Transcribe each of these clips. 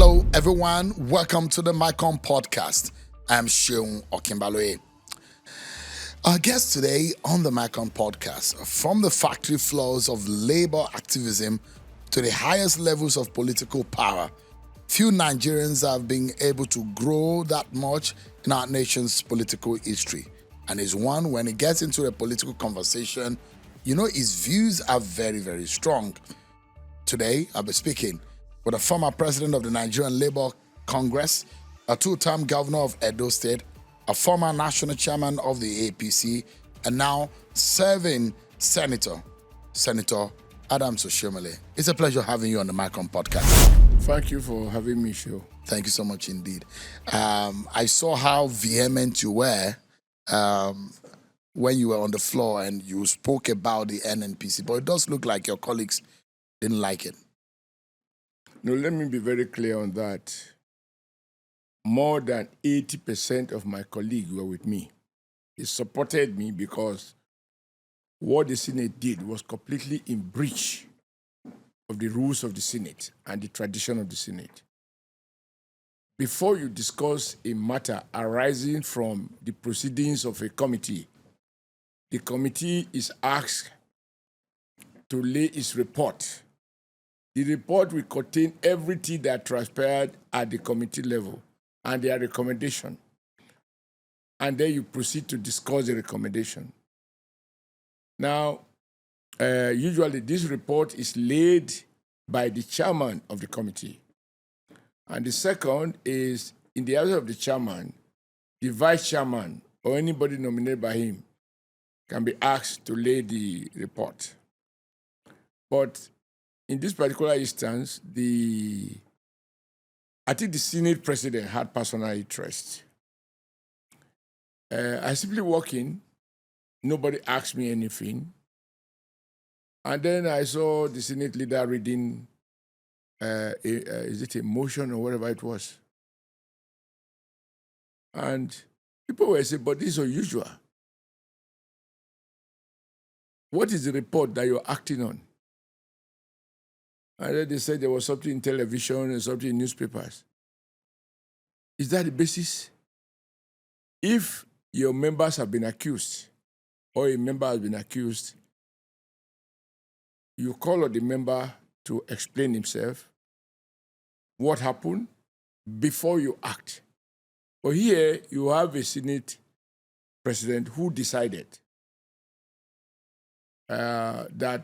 Hello, everyone. Welcome to the Mycom podcast. I'm Seun Okimbaloye. Our guest today on the Mycom podcast, from the factory floors of labor activism to the highest levels of political power, few Nigerians have been able to grow that much in our nation's political history. And is one, when he gets into a political conversation, his views are very, very strong. Today, I'll be speaking with a former president of the Nigerian Labour Congress, a two-term governor of Edo State, a former national chairman of the APC, and now serving Senator Adams Oshiomole. It's a pleasure having you on the Mycom podcast. Thank you for having me, Sho. Thank you so much indeed. I saw how vehement you were when you were on the floor and you spoke about the NNPC, but it does look like your colleagues didn't like it. No, let me be very clear on that. More than 80% of my colleagues were with me. They supported me because what the Senate did was completely in breach of the rules of the Senate and the tradition of the Senate. Before you discuss a matter arising from the proceedings of a committee, the committee is asked to lay its report. The report will contain everything that transpired at the committee level and their recommendation. And then you proceed to discuss the recommendation. Now, usually this report is laid by the chairman of the committee. And the second is, in the absence of the chairman, the vice chairman or anybody nominated by him can be asked to lay the report. But in this particular instance, I think the Senate president had personal interest. I simply walk in, nobody asked me anything. And then I saw the Senate leader reading, is it a motion or whatever it was? And people were saying, but this is unusual. What is the report that you're acting on? And then they said there was something in television and something in newspapers. Is that the basis? If your members have been accused, or a member has been accused, you call on the member to explain himself, what happened, before you act. But here, you have a Senate president who decided that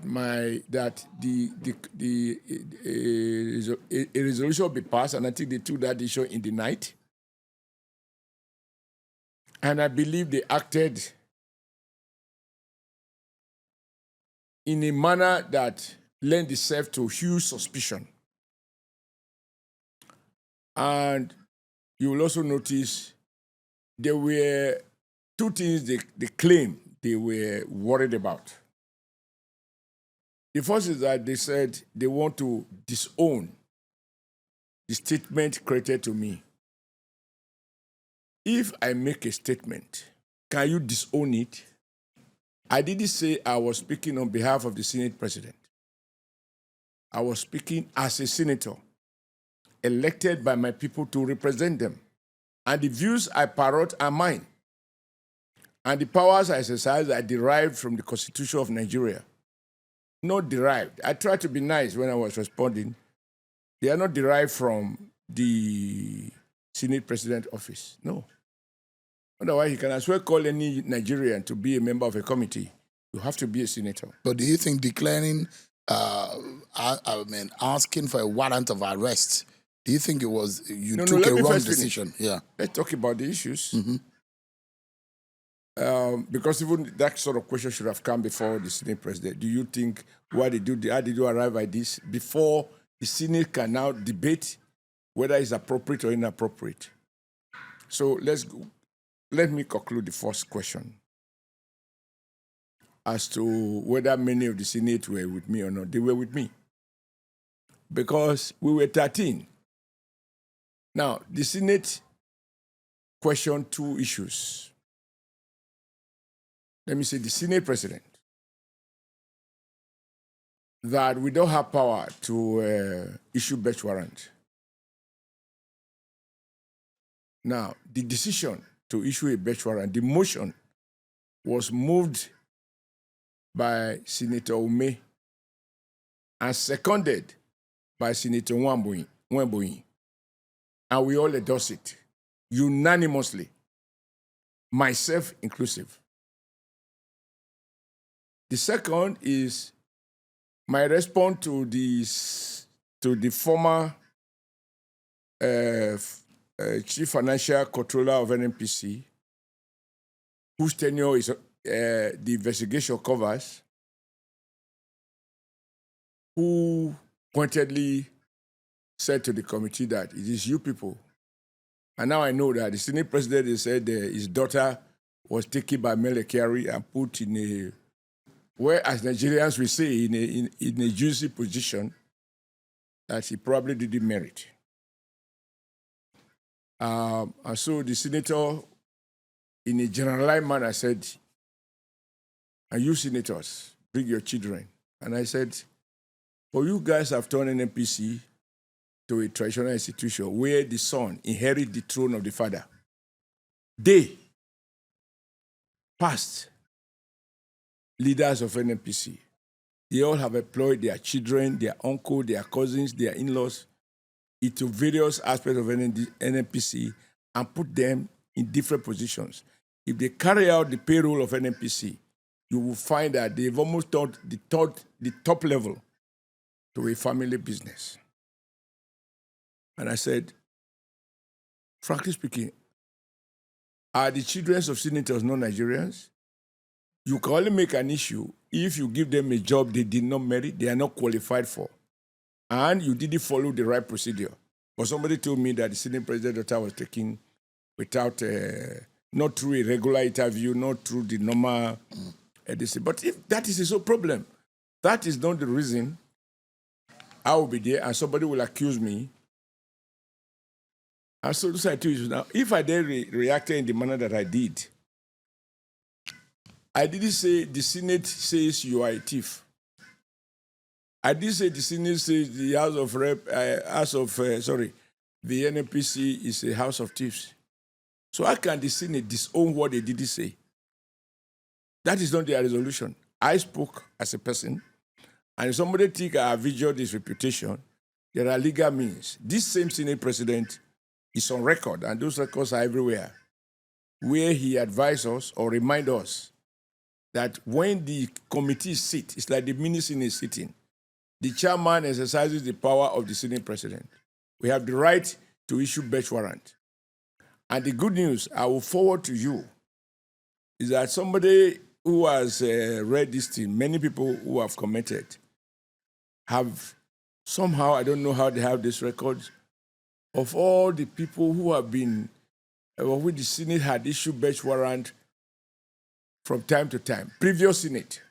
a resolution will be passed, and I think they took that decision in the night. And I believe they acted in a manner that lent itself to huge suspicion. And you will also notice there were two things they claimed they were worried about. The first is that they said they want to disown the statement credited to me. If I make a statement, can you disown it? I didn't say I was speaking on behalf of the Senate president. I was speaking as a senator, elected by my people to represent them. And the views I parrot are mine. And the powers I exercise are derived from the Constitution of Nigeria. Not derived. I tried to be nice when I was responding. They are not derived from the Senate President office. No. Otherwise, you can as well call any Nigerian to be a member of a committee. You have to be a senator. But do you think declaring, asking for a warrant of arrest, do you think it was, took a wrong decision? Yeah. Let's talk about the issues. Mm-hmm. Because even that sort of question should have come before the Senate president. Do you think, how did you arrive at this? Before the Senate can now debate whether it's appropriate or inappropriate. So let me conclude the first question as to whether many of the Senate were with me or not. They were with me because we were 13. Now, the Senate questioned two issues. Let me say the Senate president that we don't have power to issue bench warrant. Now, the decision to issue a bench warrant, the motion was moved by Senator Ume and seconded by Senator Nwamboyin. And we all endorse it unanimously, myself inclusive. The second is my response to the former Chief Financial Controller of NNPC, whose tenure is the investigation covers, who pointedly said to the committee that it is you people. And now I know that the Senate President said his daughter was taken by Melekari and put in a, where as Nigerians we say, in a juicy position that he probably didn't merit. And so the senator, in a generalized manner, said, and you senators, bring your children. And I said, for you guys have turned NNPC to a traditional institution where the son inherits the throne of the father. They, past leaders of NNPC, they all have employed their children, their uncle, their cousins, their in-laws into various aspects of NNPC and put them in different positions. If they carry out the payroll of NNPC, you will find that they've almost turned the top level to a family business. And I said, frankly speaking, are the children of senators not Nigerians? You can only make an issue if you give them a job they did not merit, they are not qualified for, and you didn't follow the right procedure. But somebody told me that the Senate President daughter was taken without, not through a regular interview, not through the normal editing. But if that is his own problem, that is not the reason I will be there and somebody will accuse me. And so those are two issues. Now, if I then reacted in the manner that I didn't say the Senate says you are a thief. I did say the Senate says the the NNPC is a house of thieves. So how can the Senate disown what they didn't say? That is not their resolution. I spoke as a person, and if somebody think I have injured his reputation, there are legal means. This same Senate President is on record, and those records are everywhere, where he advised us or remind us that when the committee sit, it's like the mini Senate sitting, the chairman exercises the power of the Senate President. We have the right to issue bench warrant. And the good news I will forward to you is that somebody who has read this thing, many people who have commented, have somehow, I don't know how they have this record, of all the people who have been, with the Senate had issued bench warrant from time to time, previous Senate,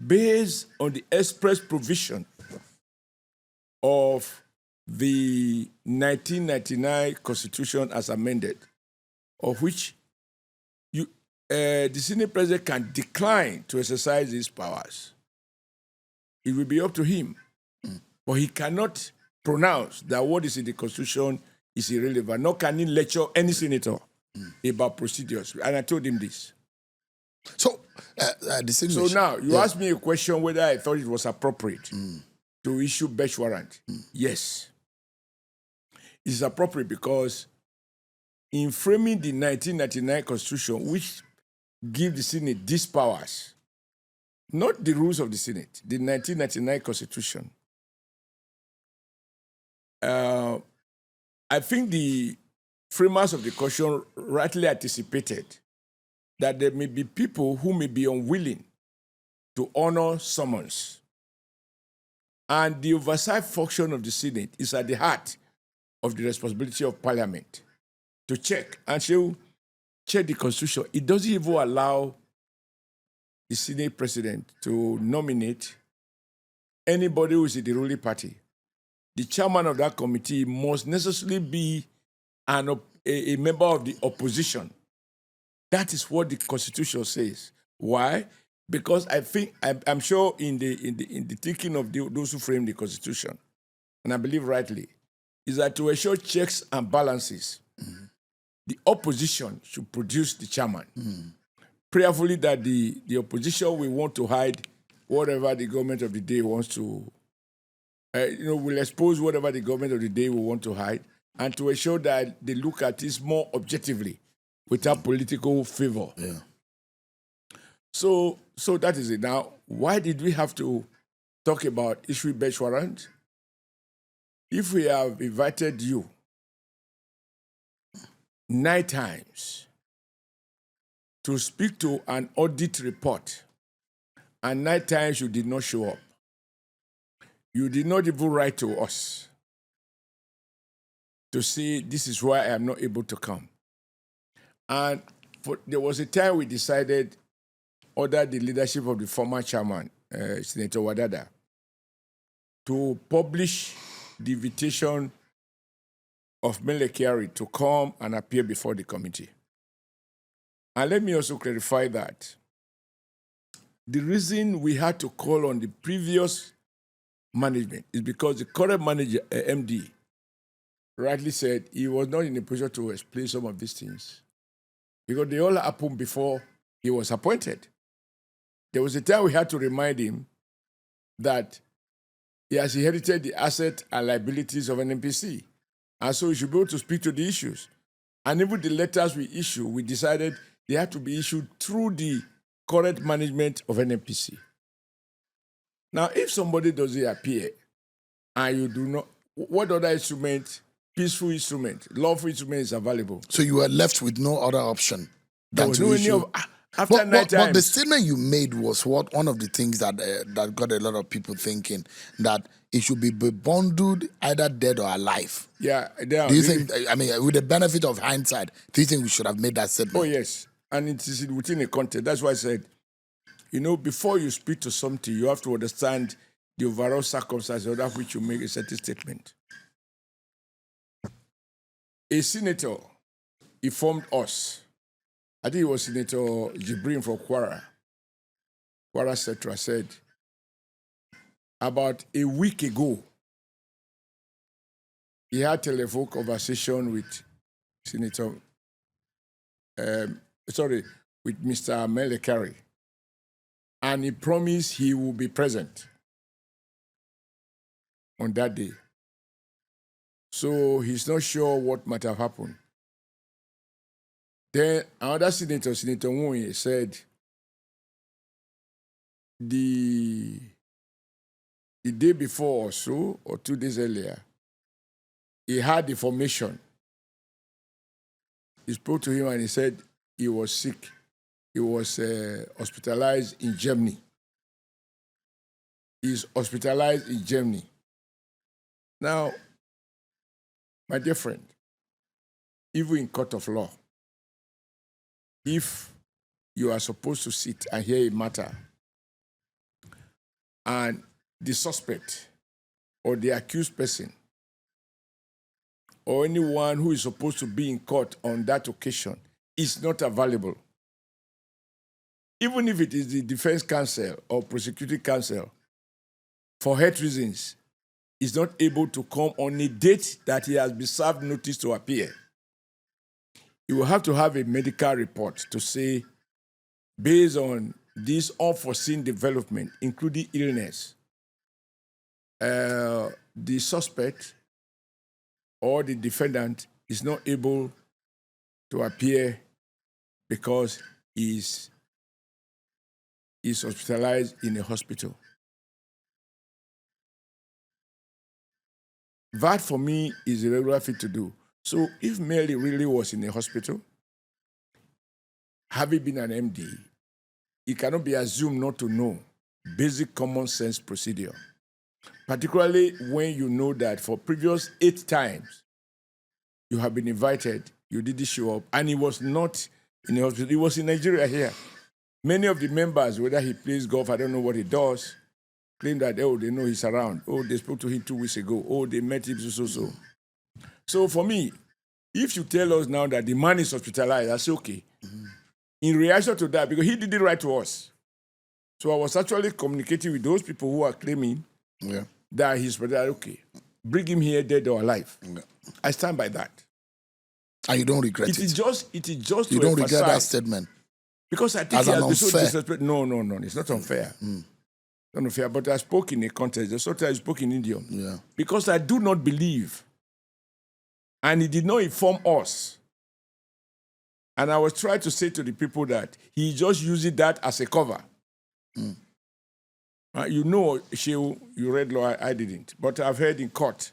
based on the express provision of the 1999 Constitution as amended, of which the Senate President can decline to exercise his powers. It will be up to him. But he cannot pronounce that what is in the Constitution is irrelevant, nor can he lecture any senator about procedures. And I told him this. So, so now, you asked me a question whether I thought it was appropriate to issue bench warrant. Yes. It is appropriate because in framing the 1999 Constitution, which give the Senate these powers, not the rules of the Senate, the 1999 Constitution, I think the framers of the Constitution rightly anticipated that there may be people who may be unwilling to honor summons. And the oversight function of the Senate is at the heart of the responsibility of Parliament to check and check the Constitution. It doesn't even allow the Senate President to nominate anybody who is in the ruling party. The chairman of that committee must necessarily be a member of the opposition. That is what the Constitution says. Why? Because I'm sure in the thinking of those who frame the Constitution, and I believe rightly, is that to ensure checks and balances, the opposition should produce the chairman. Prayerfully that the opposition will want to hide whatever the government of the day wants to, will expose whatever the government of the day will want to hide, and to ensure that they look at this more objectively without political favor. Yeah. So that is it. Now, why did we have to talk about issuing bench warrant? If we have invited you 9 times to speak to an audit report, and 9 times you did not show up, you did not even write to us to say, this is why I am not able to come. And there was a time we decided, under the leadership of the former chairman, Senator Wadada, to publish the invitation of Mele Kyari to come and appear before the committee. And let me also clarify that the reason we had to call on the previous management is because the current manager, MD, rightly said he was not in a position to explain some of these things because they all happened before he was appointed. There was a time we had to remind him that he has inherited the assets and liabilities of an NPC, and so he should be able to speak to the issues. And even the letters we issue, we decided they had to be issued through the current management of an NPC. Now, if somebody doesn't appear and you do not, what other instrument, peaceful instrument, lawful instrument is available? So you were left with no other option There than was to no any issue. of, after 9 times. But the statement you made was one of the things that that got a lot of people thinking, that it should be bundled either dead or alive. Yeah. Do you think, I mean, with the benefit of hindsight, do you think we should have made that statement? Oh, yes. And it is within a context. That's why I said, before you speak to something, you have to understand the overall circumstances under which you make a certain statement. A senator informed us, I think it was Senator Jibrin from Kwara Central, said, about a week ago, he had telephone conversation with with Mr. Mele Kyari, and he promised he will be present on that day. So he's not sure what might have happened. Then another senator, Senator Nwoye, said the day before or so, or 2 days earlier, he had information. He spoke to him and he said he was sick. He was hospitalized in Germany. He's hospitalized in Germany. Now, my dear friend, even in court of law, if you are supposed to sit and hear a matter and the suspect or the accused person or anyone who is supposed to be in court on that occasion is not available, even if it is the defense counsel or prosecuting counsel, for health reasons, is not able to come on a date that he has been served notice to appear, you will have to have a medical report to say, based on this unforeseen development, including illness, the suspect or the defendant is not able to appear because he's hospitalized in a hospital. That, for me, is a regular thing to do. So if Mele really was in a hospital, having been an MD, it cannot be assumed not to know basic common sense procedure, particularly when you know that for previous 8 times you have been invited, you didn't show up, and he was not in a hospital. He was in Nigeria here. Many of the members, whether he plays golf, I don't know what he does, claim that, oh, they know he's around. Oh, they spoke to him 2 weeks ago. Oh, they met him so. So for me, if you tell us now that the man is hospitalized, I say, okay. In reaction to that, because he didn't write to us. So I was actually communicating with those people who are claiming that he's hospitalized. Okay, bring him here dead or alive. I stand by that. And you don't regret it. It is just You to don't regret that emphasize. statement. Because I think As he an has been so unfair. disrespectful. No, it's not unfair. Not unfair, but I spoke in a context. The sometimes I spoke in idiom. Yeah. Because I do not believe, and he did not inform us. And I was trying to say to the people that he just used that as a cover. You know, Shehu, you read law, I didn't. But I've heard in court,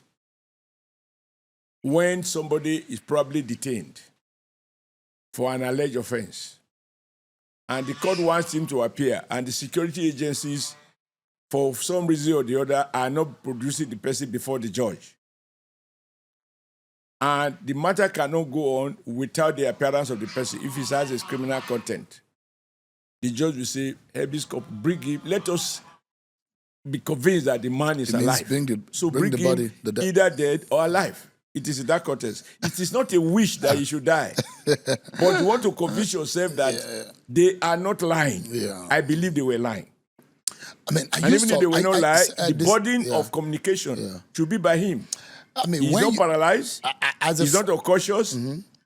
when somebody is probably detained for an alleged offense, and the court wants him to appear, and the security agencies, for some reason or the other, are not producing the person before the judge. And the matter cannot go on without the appearance of the person if it has a criminal content. The judge will say, hey, Bishop, bring him. Let us be convinced that the man is alive. Bring the him body, either dead or alive. It is in that context. It is not a wish that he should die. But you want to convince yourself that they are not lying. Yeah. I believe they were lying. I mean, And even if they were not lying, the burden of communication should be by him. I mean, he's not paralyzed. He's not unconscious.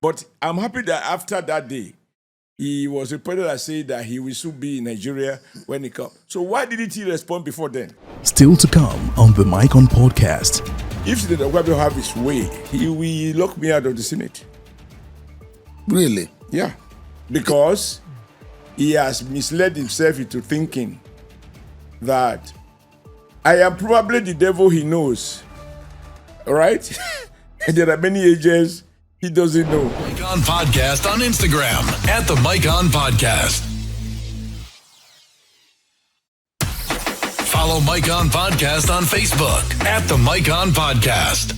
But I'm happy that after that day, he was reported as saying that he will soon be in Nigeria when he comes. So why didn't he respond before then? Still to come on the Mic On podcast. If the Dogwabi have his way, he will lock me out of the Senate. Really? Yeah. Because he has misled himself into thinking that I am probably the devil he knows. All right? And there are many agents he doesn't know. Mic On Podcast on Instagram at the Mic On Podcast. Follow Mic On Podcast on Facebook at the Mic On Podcast.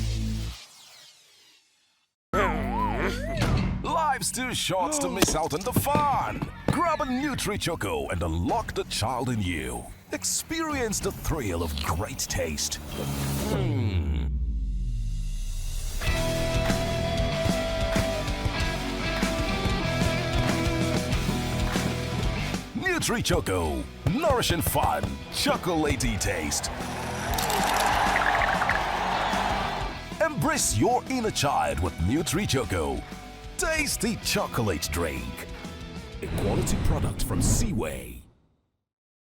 Life's too short to miss out on the fun. Grab a Nutri-Choco and unlock the child in you. Experience the thrill of great taste. Nutri-Choco, nourishing fun, chocolatey taste. Embrace your inner child with Nutri-Choco, tasty chocolate drink. A quality product from Seaway.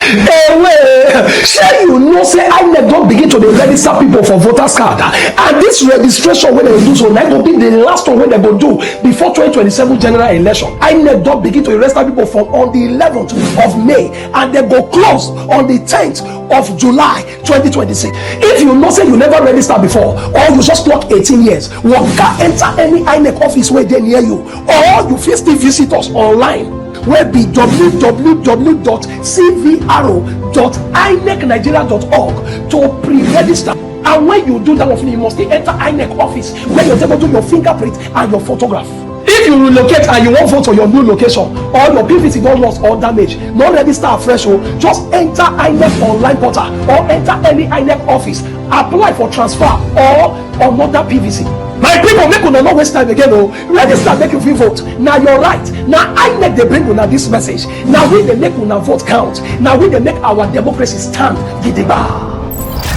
Shey you know say INEC don begin to dey register people for voters card, and this registration wey dem do so na go be the last one wey dem go do before 2027 general election. INEC don begin to register people from on the 11th of May and dem go close on the 10th of July 2026. If you know say you never register before, or you just clock 18 years, waka enter any INEC office wey dey near you, or you fit still visit us online wey be www.cvro.inecnigeria.org to pre-register. And when you do that one, you must enter INEC office where you're able to do your fingerprint and your photograph. If you relocate and you won't vote for your new location, or your PVC got lost or damaged, no register afresh, just enter INEC online portal or enter any INEC office, apply for transfer or another PVC. My people, make una no waste time again. Register, make you free vote. Now you're right. Now INEC they bring una this message. Now we they make una vote count. Now we they make our democracy stand gidigba.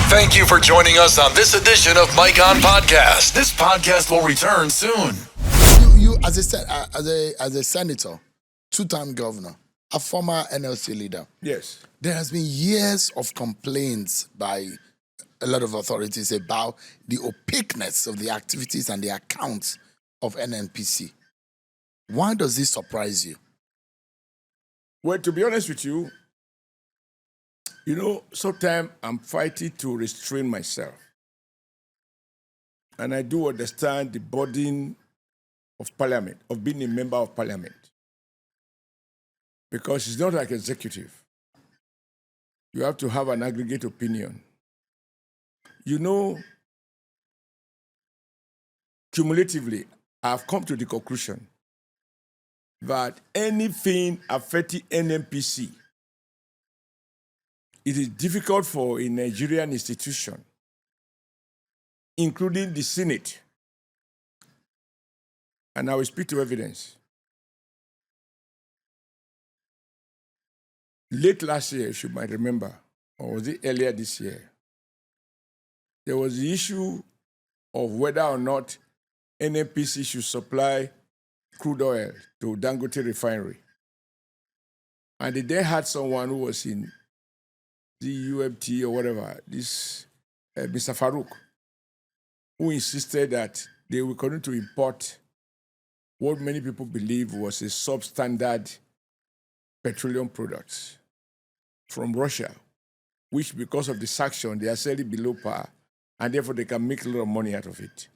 Thank you for joining us on this edition of Mic On Podcast. This podcast will return soon. You as a senator, two-time governor, a former NLC leader. Yes. There has been years of complaints by a lot of authorities about the opaqueness of the activities and the accounts of NNPC. Why does this surprise you? Well, to be honest with you, sometimes I'm fighting to restrain myself. And I do understand the burden of parliament, of being a member of parliament. Because it's not like executive. You have to have an aggregate opinion. Cumulatively, I've come to the conclusion that anything affecting NNPC, it is difficult for a Nigerian institution, including the Senate, and I will speak to evidence. Late last year, you might remember, or was it earlier this year, there was the issue of whether or not NNPC should supply crude oil to Dangote refinery. And they then had someone who was in the UMT or whatever, this Mr. Farouk, who insisted that they were going to import what many people believe was a substandard petroleum products from Russia, which because of the sanction, they are selling below par, and therefore they can make a lot of money out of it.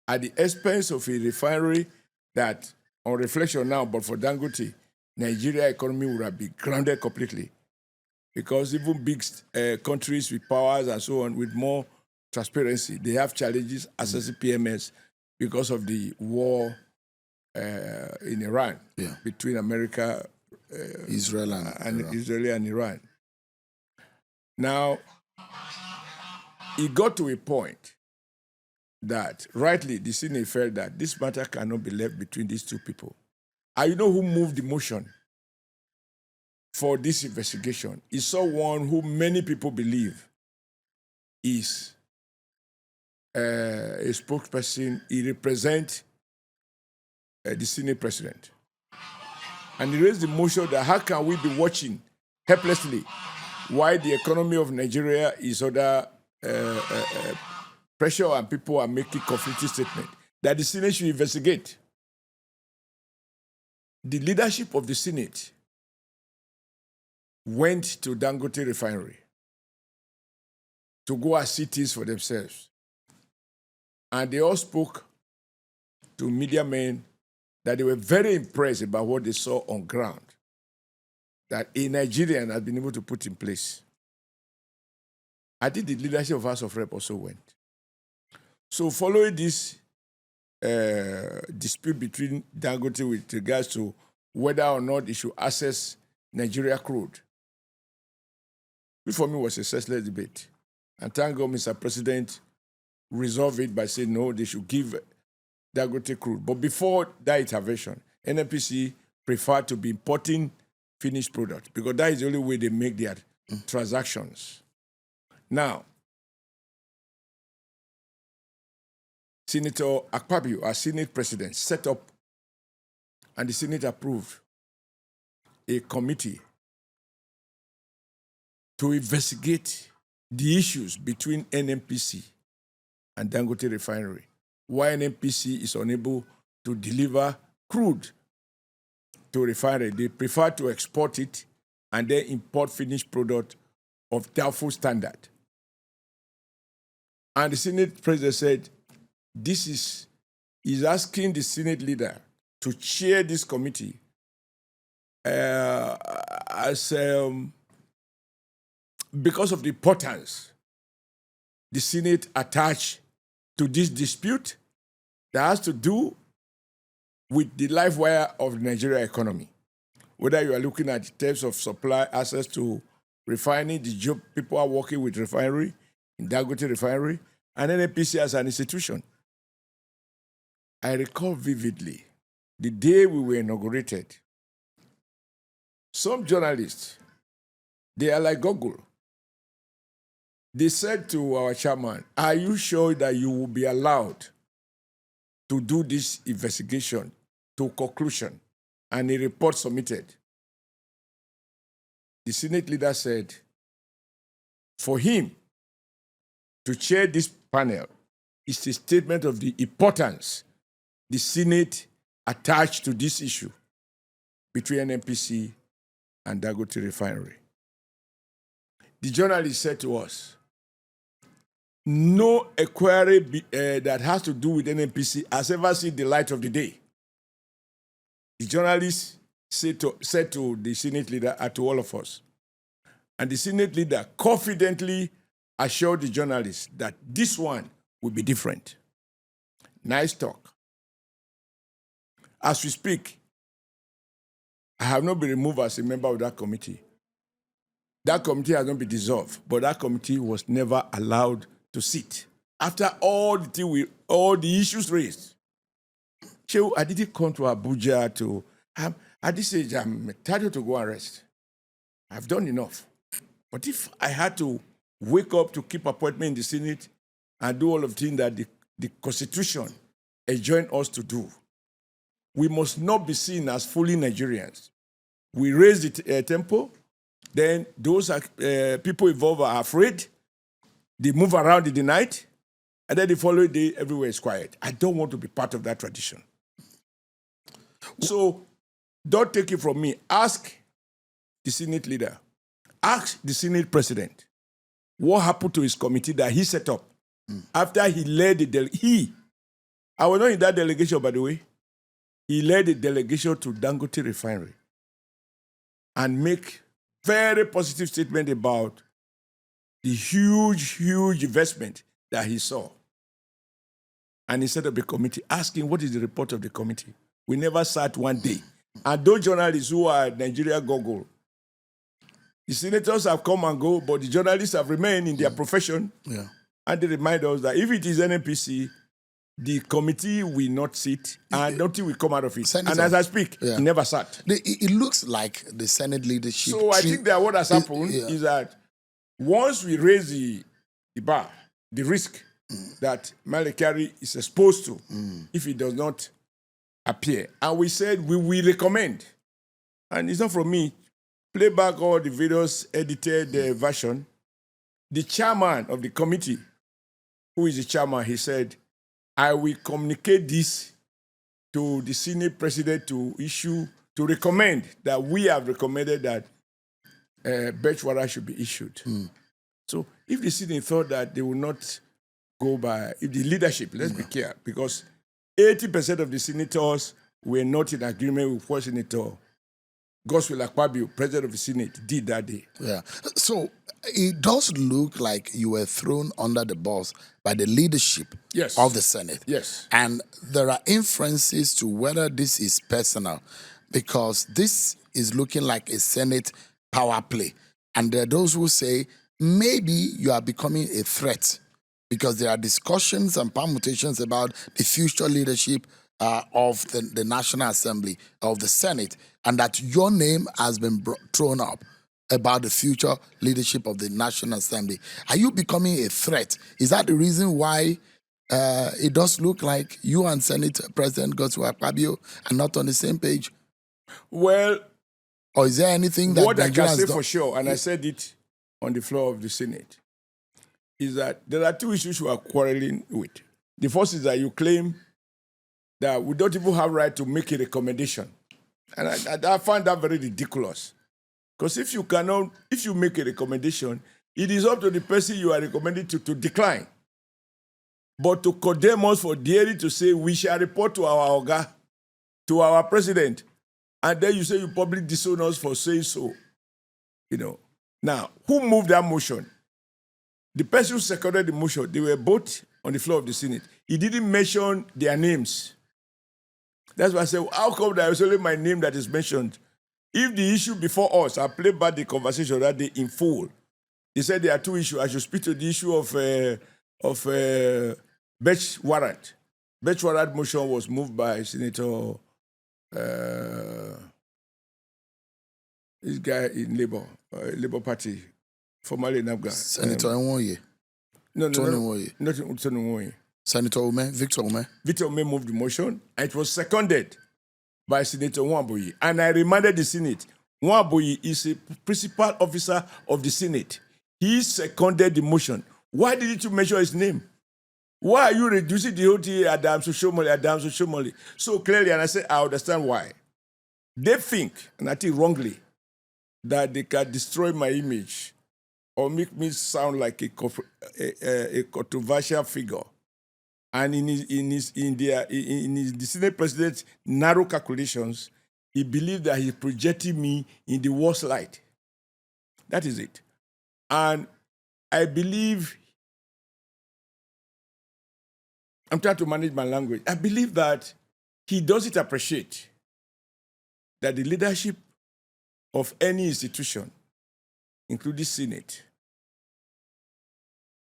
At the expense of a refinery that, on reflection now, but for Dangote, Nigeria economy would have been grounded completely. Because even big countries with powers and so on, with more transparency, they have challenges accessing PMS because of the war in Iran between America, Israel and Iran. Israel and Iran. Now, it got to a point that, rightly, the Senate felt that this matter cannot be left between these two people. And you know who moved the motion for this investigation? Is someone who many people believe is a spokesperson. He represents the Senate president. And he raised the motion that how can we be watching helplessly while the economy of Nigeria is under pressure and people are making conflicting statements, that the Senate should investigate. The leadership of the Senate went to Dangote refinery to go and see things for themselves. And they all spoke to media men that they were very impressed about what they saw on ground, that a Nigerian had been able to put in place. I think the leadership of House of Rep also went. So following this dispute between Dangote with regards to whether or not they should access Nigeria crude, which for me was a senseless debate. And thank God Mr. President resolved it by saying, no, they should give Dangote crude. But before that intervention, NNPC preferred to be importing finished products because that is the only way they make their transactions. Now, Senator Akpabio, our Senate president, set up, and the Senate approved, a committee to investigate the issues between NNPC and Dangote refinery. Why NNPC is unable to deliver crude to refinery. They prefer to export it and then import finished product of doubtful standard. And the Senate president said, he's asking the Senate leader to chair this committee because of the importance the Senate attached to this dispute that has to do with the life wire of the Nigeria economy. Whether you are looking at the terms of supply, access to refining, the job people are working with refinery, in Dangote refinery, and NNPC as an institution. I recall vividly the day we were inaugurated. Some journalists, they are like Google. They said to our chairman, are you sure that you will be allowed to do this investigation to conclusion? And a report submitted. The Senate leader said, for him to chair this panel is a statement of the importance the Senate attached to this issue between NNPC and Dangote refinery. The journalist said to us, no inquiry that has to do with NNPC has ever seen the light of the day. The journalist said to the Senate leader and to all of us. And the Senate leader confidently assured the journalist that this one will be different. Nice talk. As we speak, I have not been removed as a member of that committee. That committee has not been dissolved, but that committee was never allowed to sit. After all the issues raised. So I didn't come to Abuja to, at this age, I'm entitled to go and rest. I've done enough. But if I had to wake up to keep appointment in the Senate and do all of the things that the Constitution enjoined us to do. We must not be seen as fully Nigerians. We raise the tempo, then those people involved are afraid. They move around in the night, and then the following day, everywhere is quiet. I don't want to be part of that tradition. So don't take it from me. Ask the Senate leader. Ask the Senate president what happened to his committee that he set up after he led the I was not in that delegation, by the way. He led the delegation to Dangote Refinery and make very positive statement about the huge investment that he saw. And he set up a committee asking what is the report of the committee. We never sat one day. And those journalists who are Nigeria Google, the senators have come and go, but the journalists have remained in their profession. Yeah. And they remind us that if it is NNPC, the committee will not sit and nothing will come out of it. Senator, and as I speak, he never sat. It looks like the Senate leadership. So I think that what has happened is that once we raise the bar, the risk that Malekari is exposed to if he does not appear, and we said we will recommend, and it's not from me, play back all the videos, edited version. The chairman of the committee, who is the chairman, he said, I will communicate this to the Senate president to recommend that we have recommended that bench warrant should be issued. So if the Senate thought that they will not go by, if the leadership, let's be clear, because 80% of the senators were not in agreement with what Senator Godswill Akpabio, president of the Senate, did that day. Yeah. So it does look like you were thrown under the bus by the leadership of the Senate. Yes. And there are inferences to whether this is personal, because this is looking like a Senate power play. And there are those who say maybe you are becoming a threat because there are discussions and permutations about the future leadership of the National Assembly, of the Senate, and that your name has been thrown up about the future leadership of the National Assembly. Are you becoming a threat? Is that the reason why it does look like you and Senate President Godswill Akpabio are not on the same page? Well, or is there anything that what I can say for sure, and I said it on the floor of the Senate, is that there are two issues we are quarreling with. The first is that you claim that we don't even have right to make a recommendation. And I find that very ridiculous. Because if you make a recommendation, it is up to the person you are recommending to decline. But to condemn us for daring to say we shall report to our Oga, to our president, and then you say you publicly disown us for saying so. Now, who moved that motion? The person who seconded the motion, they were both on the floor of the Senate. He didn't mention their names. That's why I said, how come there is only my name that is mentioned? If the issue before us, I played back the conversation that day in full. He said there are two issues. I should speak to the issue of bench warrant. Bench warrant motion was moved by Senator, this guy in Labour Party, formerly in Afghan. Senator Nwoye. Not Tony Nwoye. Senator Ume, Victor Ume. Victor Ume moved the motion, and it was seconded by Senator Nwaboyi. And I reminded the Senate, Nwaboyi is a principal officer of the Senate. He seconded the motion. Why didn't you mention his name? Why are you reducing the whole thing Adams Oshiomole? So clearly, and I said, I understand why. They think, and I think wrongly, that they can destroy my image or make me sound like a controversial figure. And in the Senate President's narrow calculations, he believed that he projected me in the worst light. That is it. And I believe, I'm trying to manage my language. I believe that he doesn't appreciate that the leadership of any institution, including Senate,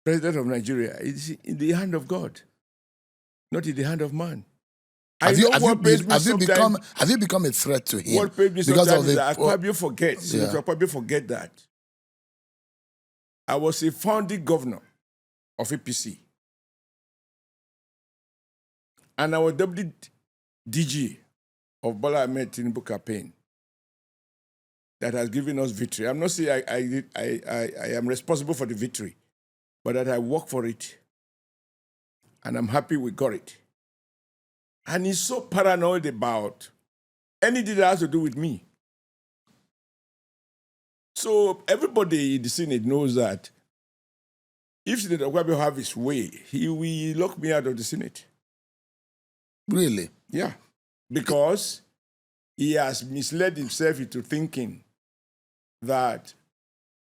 President of Nigeria, is in the hand of God, not in the hand of man. Have you become a threat to him? What paid me sometimes is that Akpabio forgets. Akpabio forget that. I was a founding governor of APC. And I was deputy DG of Bola Ahmed Tinubu campaign that has given us victory. I'm not saying I am responsible for the victory, but that I work for it. And I'm happy we got it. And he's so paranoid about anything that has to do with me. So everybody in the Senate knows that if Senator Ogwabio have his way, he will lock me out of the Senate. Really? Yeah. Because he has misled himself into thinking that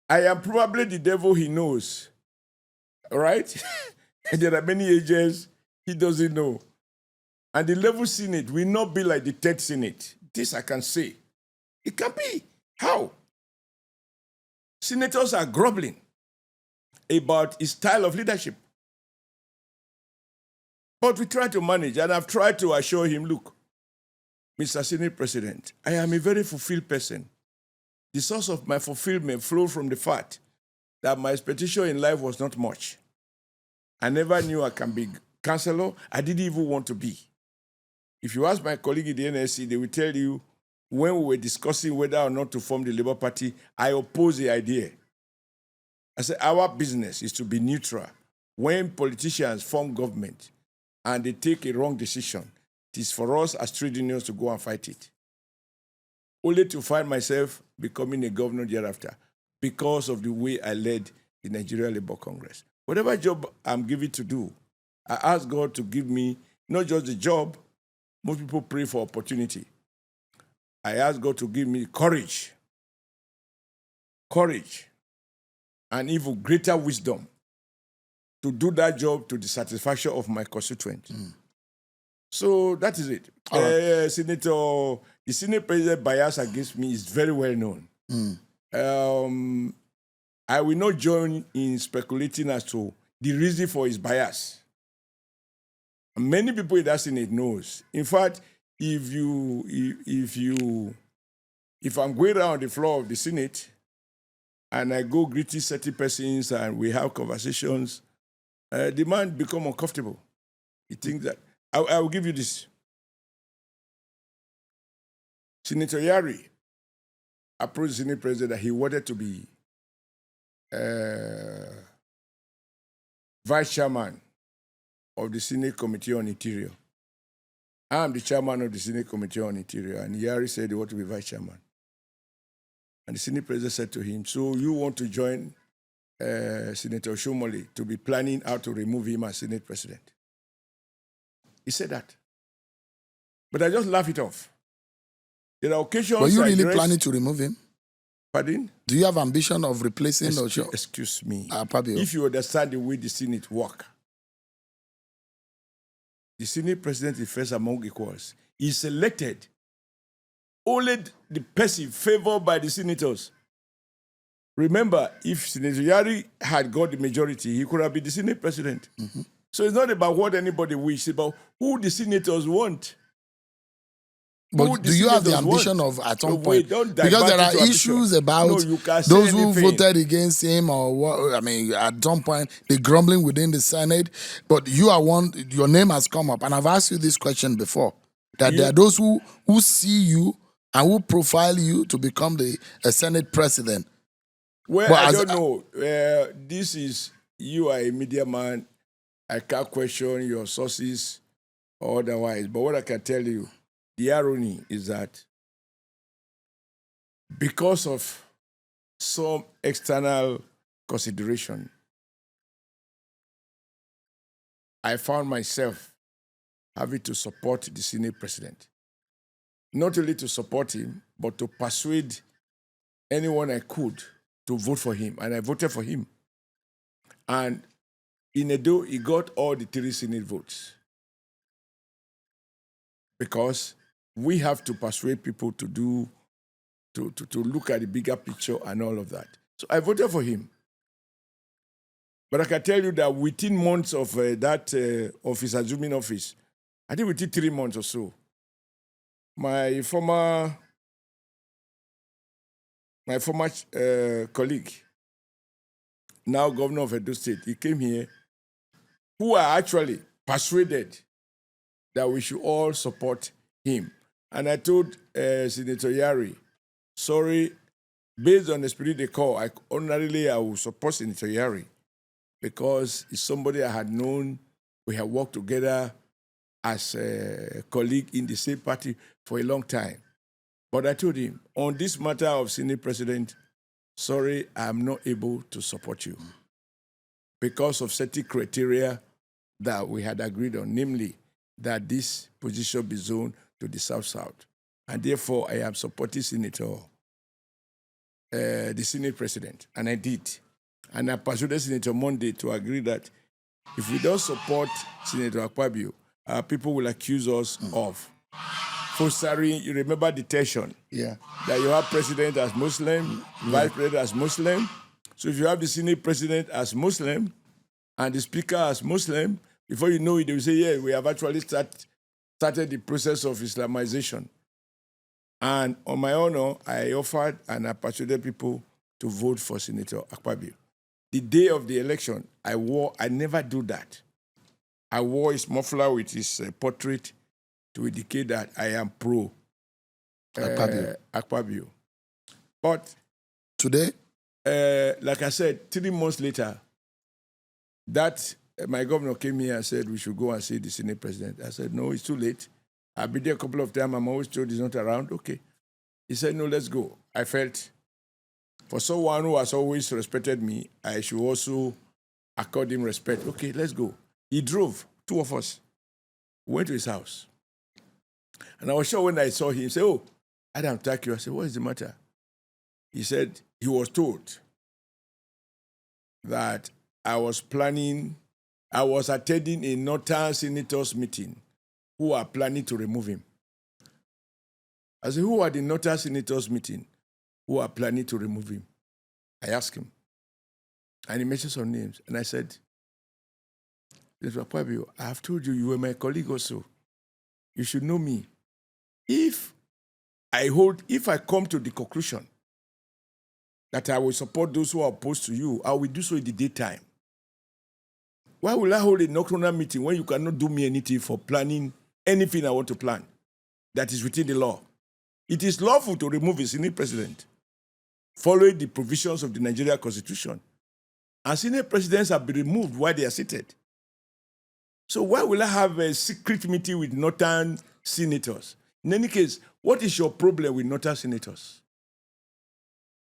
I am probably the devil he knows. All right? And there are many agents he doesn't know. And the level Senate will not be like the third Senate. This I can say. It can be. How? Senators are grumbling about his style of leadership. But we try to manage, and I've tried to assure him, look, Mr. Senate President, I am a very fulfilled person. The source of my fulfillment flowed from the fact that my expectation in life was not much. I never knew I can be councillor. I didn't even want to be. If you ask my colleague in the NSC, they will tell you, when we were discussing whether or not to form the Labour Party, I opposed the idea. I said, our business is to be neutral. When politicians form government and they take a wrong decision, it is for us as trade unions to go and fight it. Only to find myself becoming a governor thereafter because of the way I led the Nigeria Labour Congress. Whatever job I'm given to do, I ask God to give me not just the job. Most people pray for opportunity. I ask God to give me courage, and even greater wisdom to do that job to the satisfaction of my constituents. So that is it. The Senate President bias against me is very well known. I will not join in speculating as to the reason for his bias. Many people in that Senate knows. In fact, if I'm going around the floor of the Senate and I go greeting certain persons and we have conversations, the man become uncomfortable. He thinks that I will give you this. Senator Yari approached the Senate President that he wanted to be vice chairman of the Senate Committee on Interior. I am the chairman of the Senate Committee on Interior, and Yari said he wanted to be vice chairman. And the Senate President said to him, so you want to join Senator Oshiomole to be planning how to remove him as Senate President? He said that. But I just laugh it off. There are occasions. Were you really planning to remove him? Pardon? Do you have ambition of replacing Oshiomole? Excuse me. Pabio. If you understand the way the Senate work, the Senate President is first among equals. He's selected only the person favored by the senators. Remember, if Senator Yari had got the majority, he could have been the Senate President. So it's not about what anybody wishes, it's about who the senators want. But do you have the ambition of, at some point, because there are issues about those who voted against him or what, I mean, at some point, they're grumbling within the Senate, but you are one, your name has come up, and I've asked you this question before, that there are those who see you and who profile you to become a Senate President. Well, but I don't know. This is, you are a media man, I can't question your sources or otherwise, but what I can tell you, the irony is that because of some external consideration, I found myself having to support the Senate President. Not only to support him, but to persuade anyone I could to vote for him. And I voted for him. And in Edo, he got all the 3 Senate votes. Because we have to persuade people to look at the bigger picture and all of that. So I voted for him. But I can tell you that within months of of his assuming office, I think within 3 months or so, my former colleague, now governor of Edo State, he came here, who I actually persuaded that we should all support him. And I told Senator Yari, sorry, based on the spirit they call, I will support Senator Yari because he's somebody I had known. We have worked together as a colleague in the same party for a long time. But I told him, on this matter of Senate President, sorry, I'm not able to support you because of certain criteria that we had agreed on, namely that this position be zoned to the South-South. And therefore, I am supporting the Senate President. And I did. And I persuaded Senator Monday to agree that if we don't support Senator Akpabio, people will accuse us of fostering, you remember detention. Yeah. That you have president as Muslim, vice president as Muslim. So if you have the Senate President as Muslim and the Speaker as Muslim, before you know it, they will say, yeah, we have actually started the process of Islamization. And on my honor, I offered and I persuaded people to vote for Senator Akpabio. The day of the election, I never do that. I wore his muffler with his portrait to indicate that I am pro Akpabio. But today, like I said, 3 months later, my governor came here and said we should go and see the Senate President. I said, no, it's too late. I've been there a couple of times. I'm always told he's not around. Okay. He said, no, let's go. I felt for someone who has always respected me, I should also accord him respect. Okay, let's go. He drove, 2 of us. We went to his house. And I was sure when I saw him, he said, oh, Adam, thank you. I said, what is the matter? He said he was told that I was attending a Northern Senators meeting who are planning to remove him. I said, who are the Northern Senators meeting who are planning to remove him? I asked him. And he mentioned some names. And I said, Mr. Akpabio, I have told you, you were my colleague also. You should know me. If I come to the conclusion that I will support those who are opposed to you, I will do so in the daytime. Why will I hold a nocturnal meeting when you cannot do me anything for planning anything I want to plan that is within the law? It is lawful to remove a Senate President following the provisions of the Nigerian Constitution. And Senate Presidents have been removed while they are seated. So why will I have a secret meeting with Northern senators? In any case, what is your problem with Northern senators?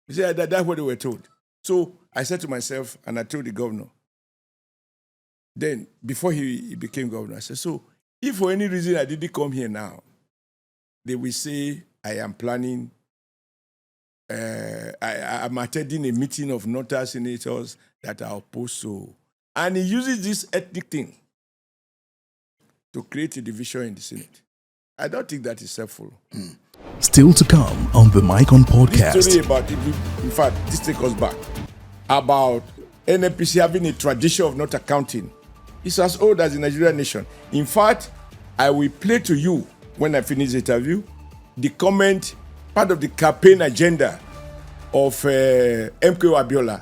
He said that's what they were told. So I said to myself, and I told the governor, then before he became governor, I said, so if for any reason I didn't come here now, they will say I am planning, I'm attending a meeting of Northern senators that are opposed to. And he uses this ethnic thing to create a division in the Senate. I don't think that is helpful. Still to come on the Mike on podcast. This story about, in fact, this takes us back, about NNPC having a tradition of not accounting. It's as old as the Nigerian nation. In fact, I will play to you, when I finish the interview, the comment, part of the campaign agenda of MK Abiola,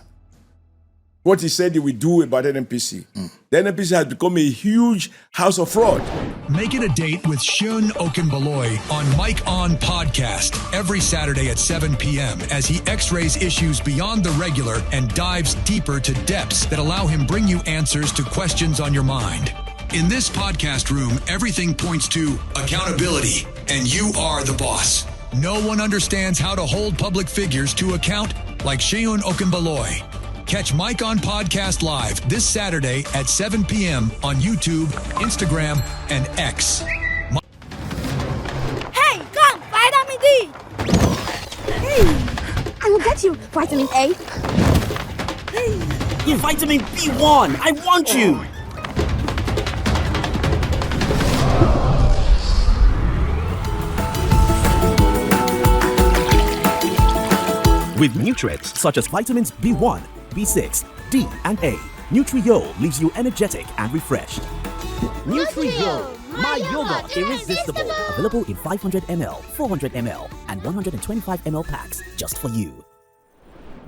what he said he would do about NNPC. The NNPC has become a huge house of fraud. Make it a date with Shun Okinbaloy on Mike On Podcast every Saturday at 7 p.m. as he x-rays issues beyond the regular and dives deeper to depths that allow him bring you answers to questions on your mind. In this podcast room, everything points to accountability, and you are the boss. No one understands how to hold public figures to account like Shun Okinbaloy. Catch Mike On Podcast live this Saturday at 7 p.m. on YouTube, Instagram, and X. Hey, come, vitamin D! Hey, I will get you vitamin A. Hey, You're vitamin B1. I want you. With nutrients such as vitamins B1, B6, D, and A, Nutri-Yo leaves you energetic and refreshed. Nutri-Yo, my yogurt irresistible. Available in 500 ml, 400 ml, and 125 ml packs just for you.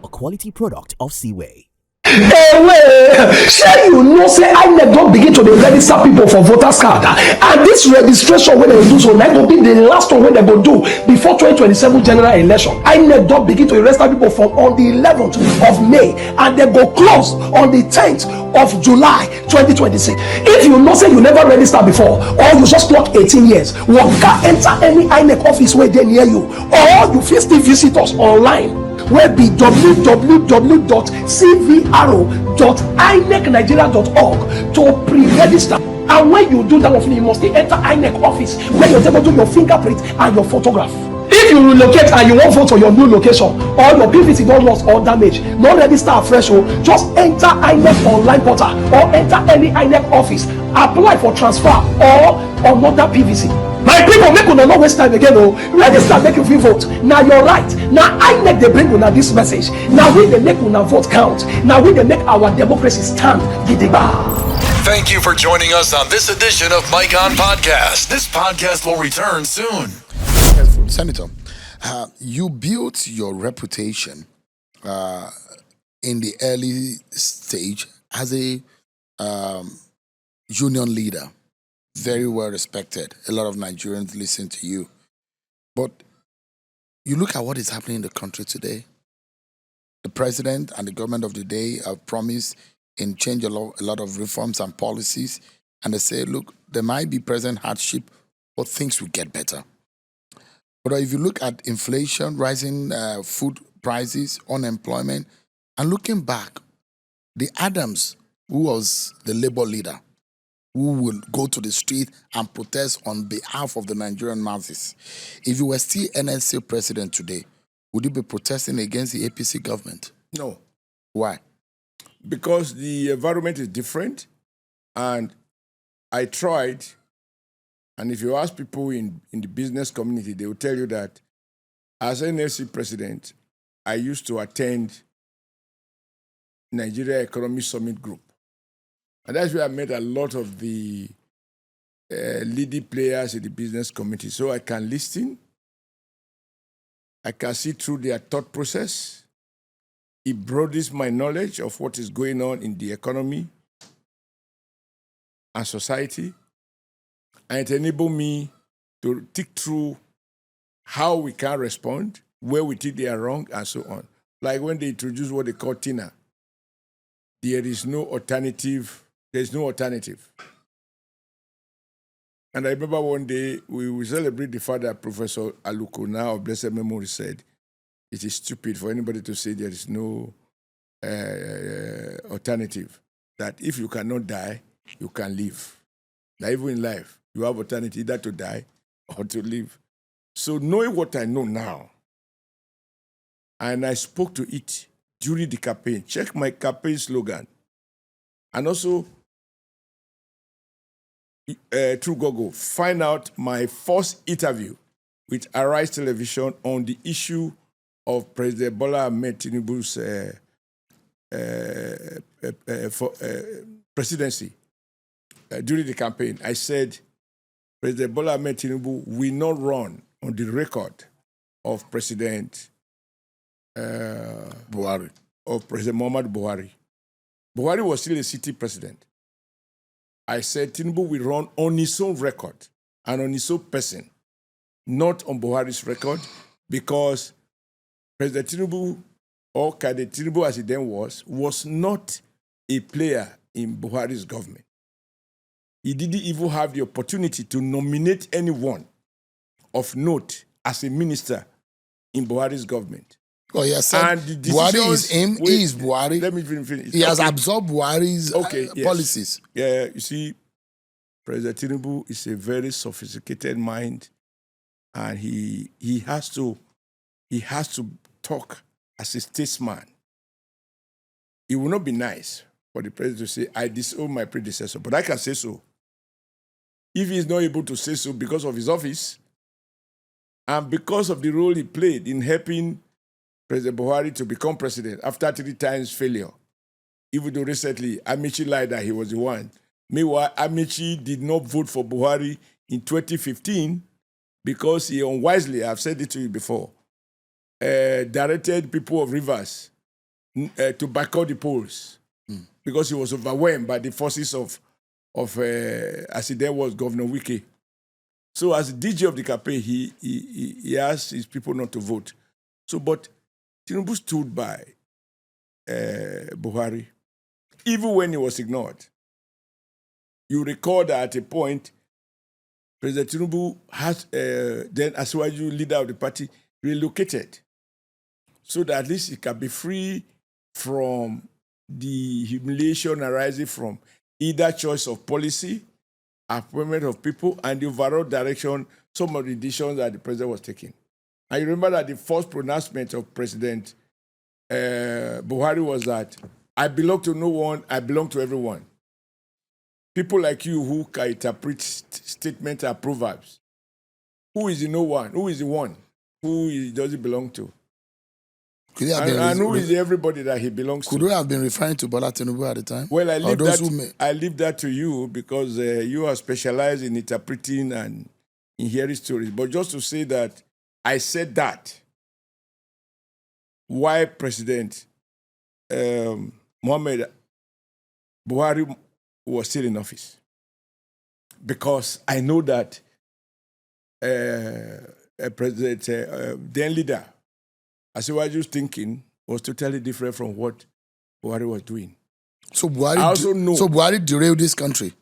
A quality product of Seaway. Shey you know say INEC don begin to dey register people for voters card, and this registration wey dem do so na go be the last one wey dem go do before 2027 general election. INEC don begin to register people from on the 11th of May, and dem go close on the 10th of July 2026. If you know say you never register before, or you just clock 18 years, waka enter any INEC office wey dey near you, or you fit still visit us online wey be www.cvro.inecnigeria.org to pre-register. And when you do that one, you must enter INEC office where you're able to do your fingerprint and your photograph. If you relocate and you won't vote for your new location, or your PVC got lost or damaged, no register afresh, just enter INEC online portal or enter any INEC office, apply for transfer or another PVC. My people, make una no waste time again. Register, make you fit vote. Now you're right. Now INEC they bring una this message. Now we they make una vote count. Now we they make our democracy stand gidigba. Thank you for joining us on this edition of Mike On Podcast. This podcast will return soon. Senator, you built your reputation in the early stage as a union leader. Very well respected. A lot of Nigerians listen to you. But you look at what is happening in the country today. The president and the government of the day have promised and change a lot of reforms and policies. And they say, look, there might be present hardship, but things will get better. But if you look at inflation, rising food prices, unemployment, and looking back, the Adams, who was the labor leader, who will go to the street and protest on behalf of the Nigerian masses. If you were still NSC president today, would you be protesting against the APC government? No. Why? Because the environment is different, and I tried, and if you ask people in the business community, they will tell you that as NSC president, I used to attend Nigeria Economic Summit Group. And that's where I met a lot of the leading players in the business community. So I can listen. I can see through their thought process. It broadens my knowledge of what is going on in the economy and society. And it enables me to think through how we can respond, where we think they are wrong, and so on. Like when they introduce what they call TINA, there is no alternative. There's no alternative. And I remember one day we celebrate the fact that Professor Aluko, now of blessed memory, said it is stupid for anybody to say there is no alternative. That if you cannot die, you can live. Now, even in life, you have alternative either to die or to live. So knowing what I know now, and I spoke to it during the campaign, check my campaign slogan, and also through Google, find out my first interview with Arise Television on the issue of President Bola Ahmed Tinubu's presidency. During the campaign, I said, President Bola Ahmed Tinubu will not run on the record of President Buhari. Of President Muhammad Buhari. Buhari was still a city president. I said Tinubu will run on his own record and on his own person, not on Buhari's record, because President Tinubu, or Kade Tinubu as he then was not a player in Buhari's government. He didn't even have the opportunity to nominate anyone of note as a minister in Buhari's government. Oh, yes, sir. And Buhari is him. He is Buhari. Let me finish. He has absorbed Buhari's yes. policies. Yeah, you see, President Tinubu is a very sophisticated mind, and he has to talk as a statesman. It will not be nice for the president to say, I disown my predecessor, but I can say so. If he is not able to say so because of his office and because of the role he played in helping President Buhari to become president after 3 times failure, even though recently Amici lied that he was the one. Meanwhile, Amici did not vote for Buhari in 2015 because he unwisely, I've said it to you before, directed people of Rivers to boycott the polls. because he was overwhelmed by the forces of as he then was Governor Wike. So as the DG of the campaign, he asked his people not to vote. So, but Tinubu stood by Buhari, even when he was ignored. You recall that at a point, President Tinubu has then Asiwaju, leader of the party, relocated so that at least he can be free from the humiliation arising from either choice of policy, appointment of people, and the overall direction, some of the decisions that the president was taking. And you remember that the first pronouncement of President Buhari was that, I belong to no one, I belong to everyone. People like you who can interpret statements and proverbs. Who is the no one? Who is the one? Who does he belong to? And who is everybody that he belongs to? Could we have been referring to Bola Tinubu at the time? Well, I leave that to you because you are specialized in interpreting and in hearing stories. But just to say that I said that, why President Muhammad Buhari was still in office. Because I know that President, then leader, Asiwaju's thinking was totally different from what Buhari was doing. So Buhari derailed this country.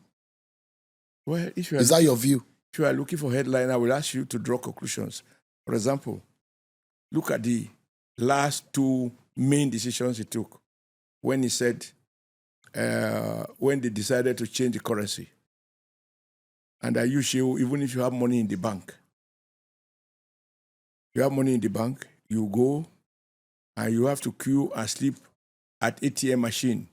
Well, is that your view? If you are looking for headline, I will ask you to draw conclusions. For example, look at the last two main decisions he took when he said, when they decided to change the currency. And I usually, even if you have money in the bank, you go and you have to queue and sleep at ATM machine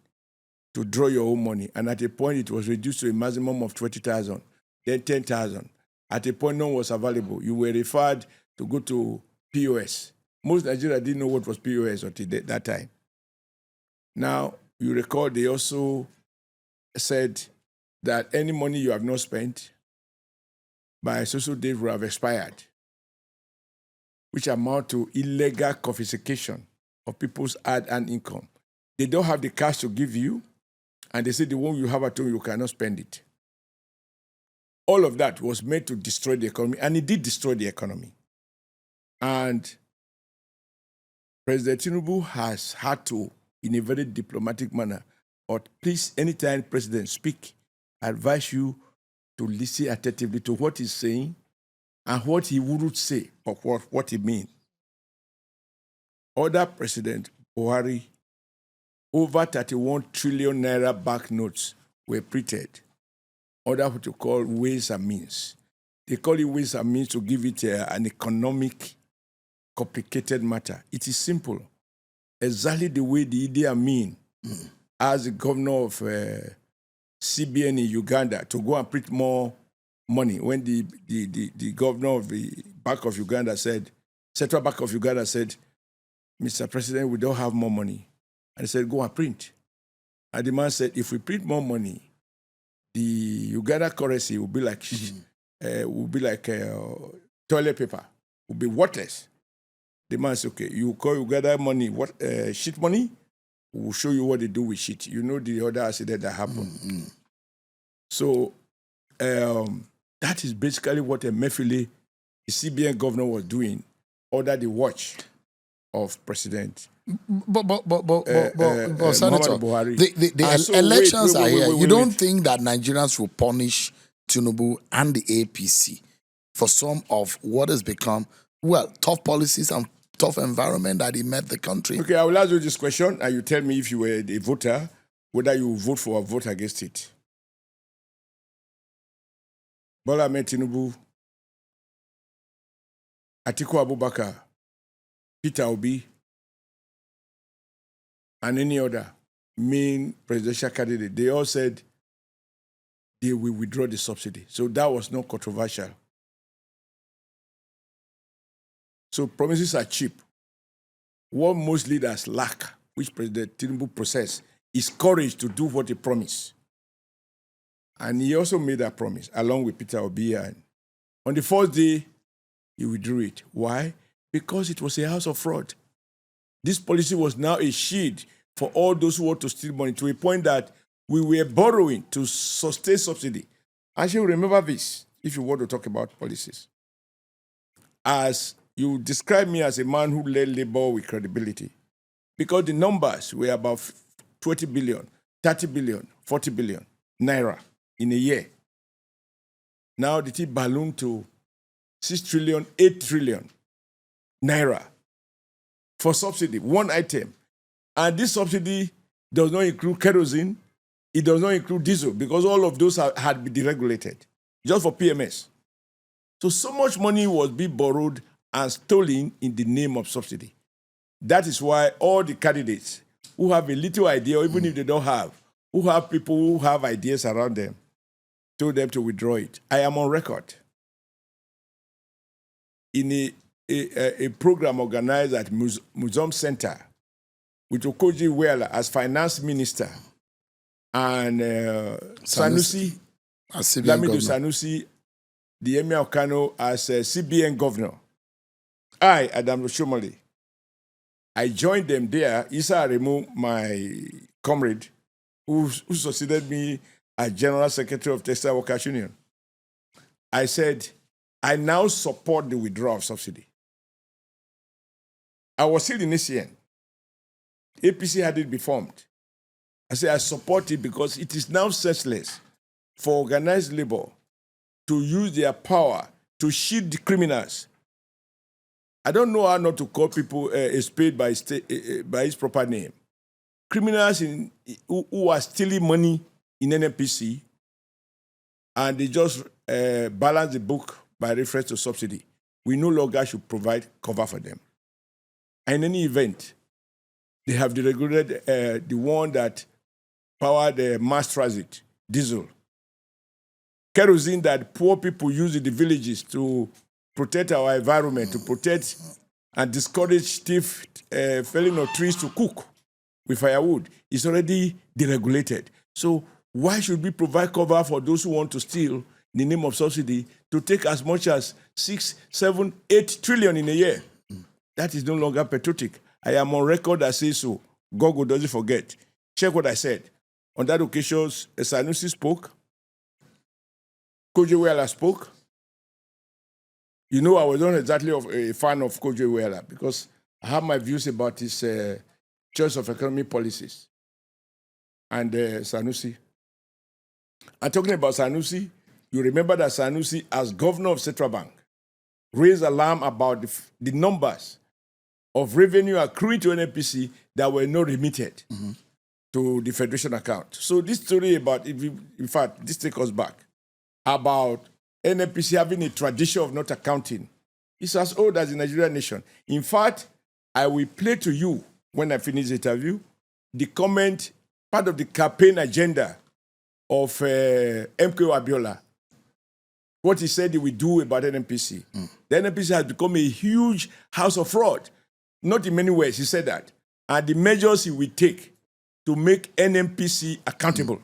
to draw your own money. And at a point, it was reduced to a maximum of 20,000, then 10,000. At a point, no one was available. You were referred to go to POS. Most Nigerians didn't know what was POS until that time. Now, you recall they also said that any money you have not spent by a social date will have expired, which amount to illegal confiscation of people's hard-earned income. They don't have the cash to give you, and they say the one you have at home, you cannot spend it. All of that was meant to destroy the economy, and it did destroy the economy. And President Tinubu has had to, in a very diplomatic manner, or please, anytime President speak, I advise you to listen attentively to what he's saying and what he wouldn't say, or what he means. Other President Buhari, over 31 trillion naira banknotes were printed under what you call ways and means. They call it ways and means to give it an economic, complicated matter. It is simple. Exactly the way the Idi Amin, as the governor of CBN in Uganda, to go and print more money when the governor of the Bank of Uganda said, Central Bank of Uganda said, Mr. President, we don't have more money. And he said, go and print. And the man said, if we print more money, the Uganda currency will be like toilet paper, will be worthless. The man said, okay, you call Uganda money shit money? We'll show you what they do with shit. You know the other accident that happened. Mm-hmm. So that is basically what Emefiele, the CBN governor, was doing under the watch of President. But Senator, Buhari. The elections are here. You don't think that Nigerians will punish Tinubu and the APC for some of what has become, tough policies and tough environment that he met the country? Okay, I will ask you this question, and you tell me if you were a voter, whether you vote for or vote against it. Bola Ahmed Tinubu, Atiku Abubakar, Peter Obi, and any other main presidential candidate, they all said they will withdraw the subsidy. So that was not controversial. So promises are cheap. What most leaders lack, which President Tinubu possesses, is courage to do what he promised. And he also made that promise, along with Peter Obi. And on the first day, he withdrew it. Why? Because it was a house of fraud. This policy was now a shield for all those who want to steal money to a point that we were borrowing to sustain subsidy. I should remember this if you want to talk about policies. As you describe me as a man who led labor with credibility, because the numbers were about 20 billion, 30 billion, 40 billion naira in a year. Now the thing ballooned to 6 trillion, 8 trillion naira for subsidy, one item. And this subsidy does not include kerosene, it does not include diesel, because all of those had been deregulated, just for PMS. So much money was being borrowed and stolen in the name of subsidy. That is why all the candidates who have a little idea, or even if they don't have, who have people who have ideas around them, told them to withdraw it. I am on record in a program organized at Museum Center with Okoji Iweala as finance minister and Sanusi, Lamido Sanusi, the Emir of Kano, as CBN governor. I, Adam Oshiomole, I joined them there. Issa Aremu, my comrade, who succeeded me as General Secretary of Textile Workers Union. I said, I now support the withdrawal of subsidy. I was still in ACN. APC had it been formed. I said, I support it because it is now senseless for organized labor to use their power to shield the criminals. I don't know how not to call people a spade by its proper name. Criminals who are stealing money in NNPC, and they just balance the book by reference to subsidy. We no longer should provide cover for them. And in any event, they have deregulated the one that powered the mass transit, diesel. Kerosene that poor people use in the villages to protect our environment, to protect and discourage thief felling of trees to cook with firewood, is already deregulated. So why should we provide cover for those who want to steal in the name of subsidy to take as much as 6, 7, 8 trillion in a year? That is no longer patriotic. I am on record that says so. Google doesn't forget. Check what I said. On that occasion, Sanusi spoke. Koji Iweala spoke. You know, I was not exactly a fan of Koji Iweala because I have my views about his choice of economic policies. And Sanusi. And talking about Sanusi, you remember that Sanusi, as governor of Central Bank, raised alarm about the numbers of revenue accruing to NNPC that were not remitted to the Federation account. So this story about, in fact, this takes us back, about NNPC having a tradition of not accounting. It's as old as the Nigerian nation. In fact, I will play to you, when I finish the interview, the comment, part of the campaign agenda of MKO Abiola, what he said he would do about NNPC. The NNPC has become a huge house of fraud. Not in many ways, he said that. And the measures he will take to make NNPC accountable.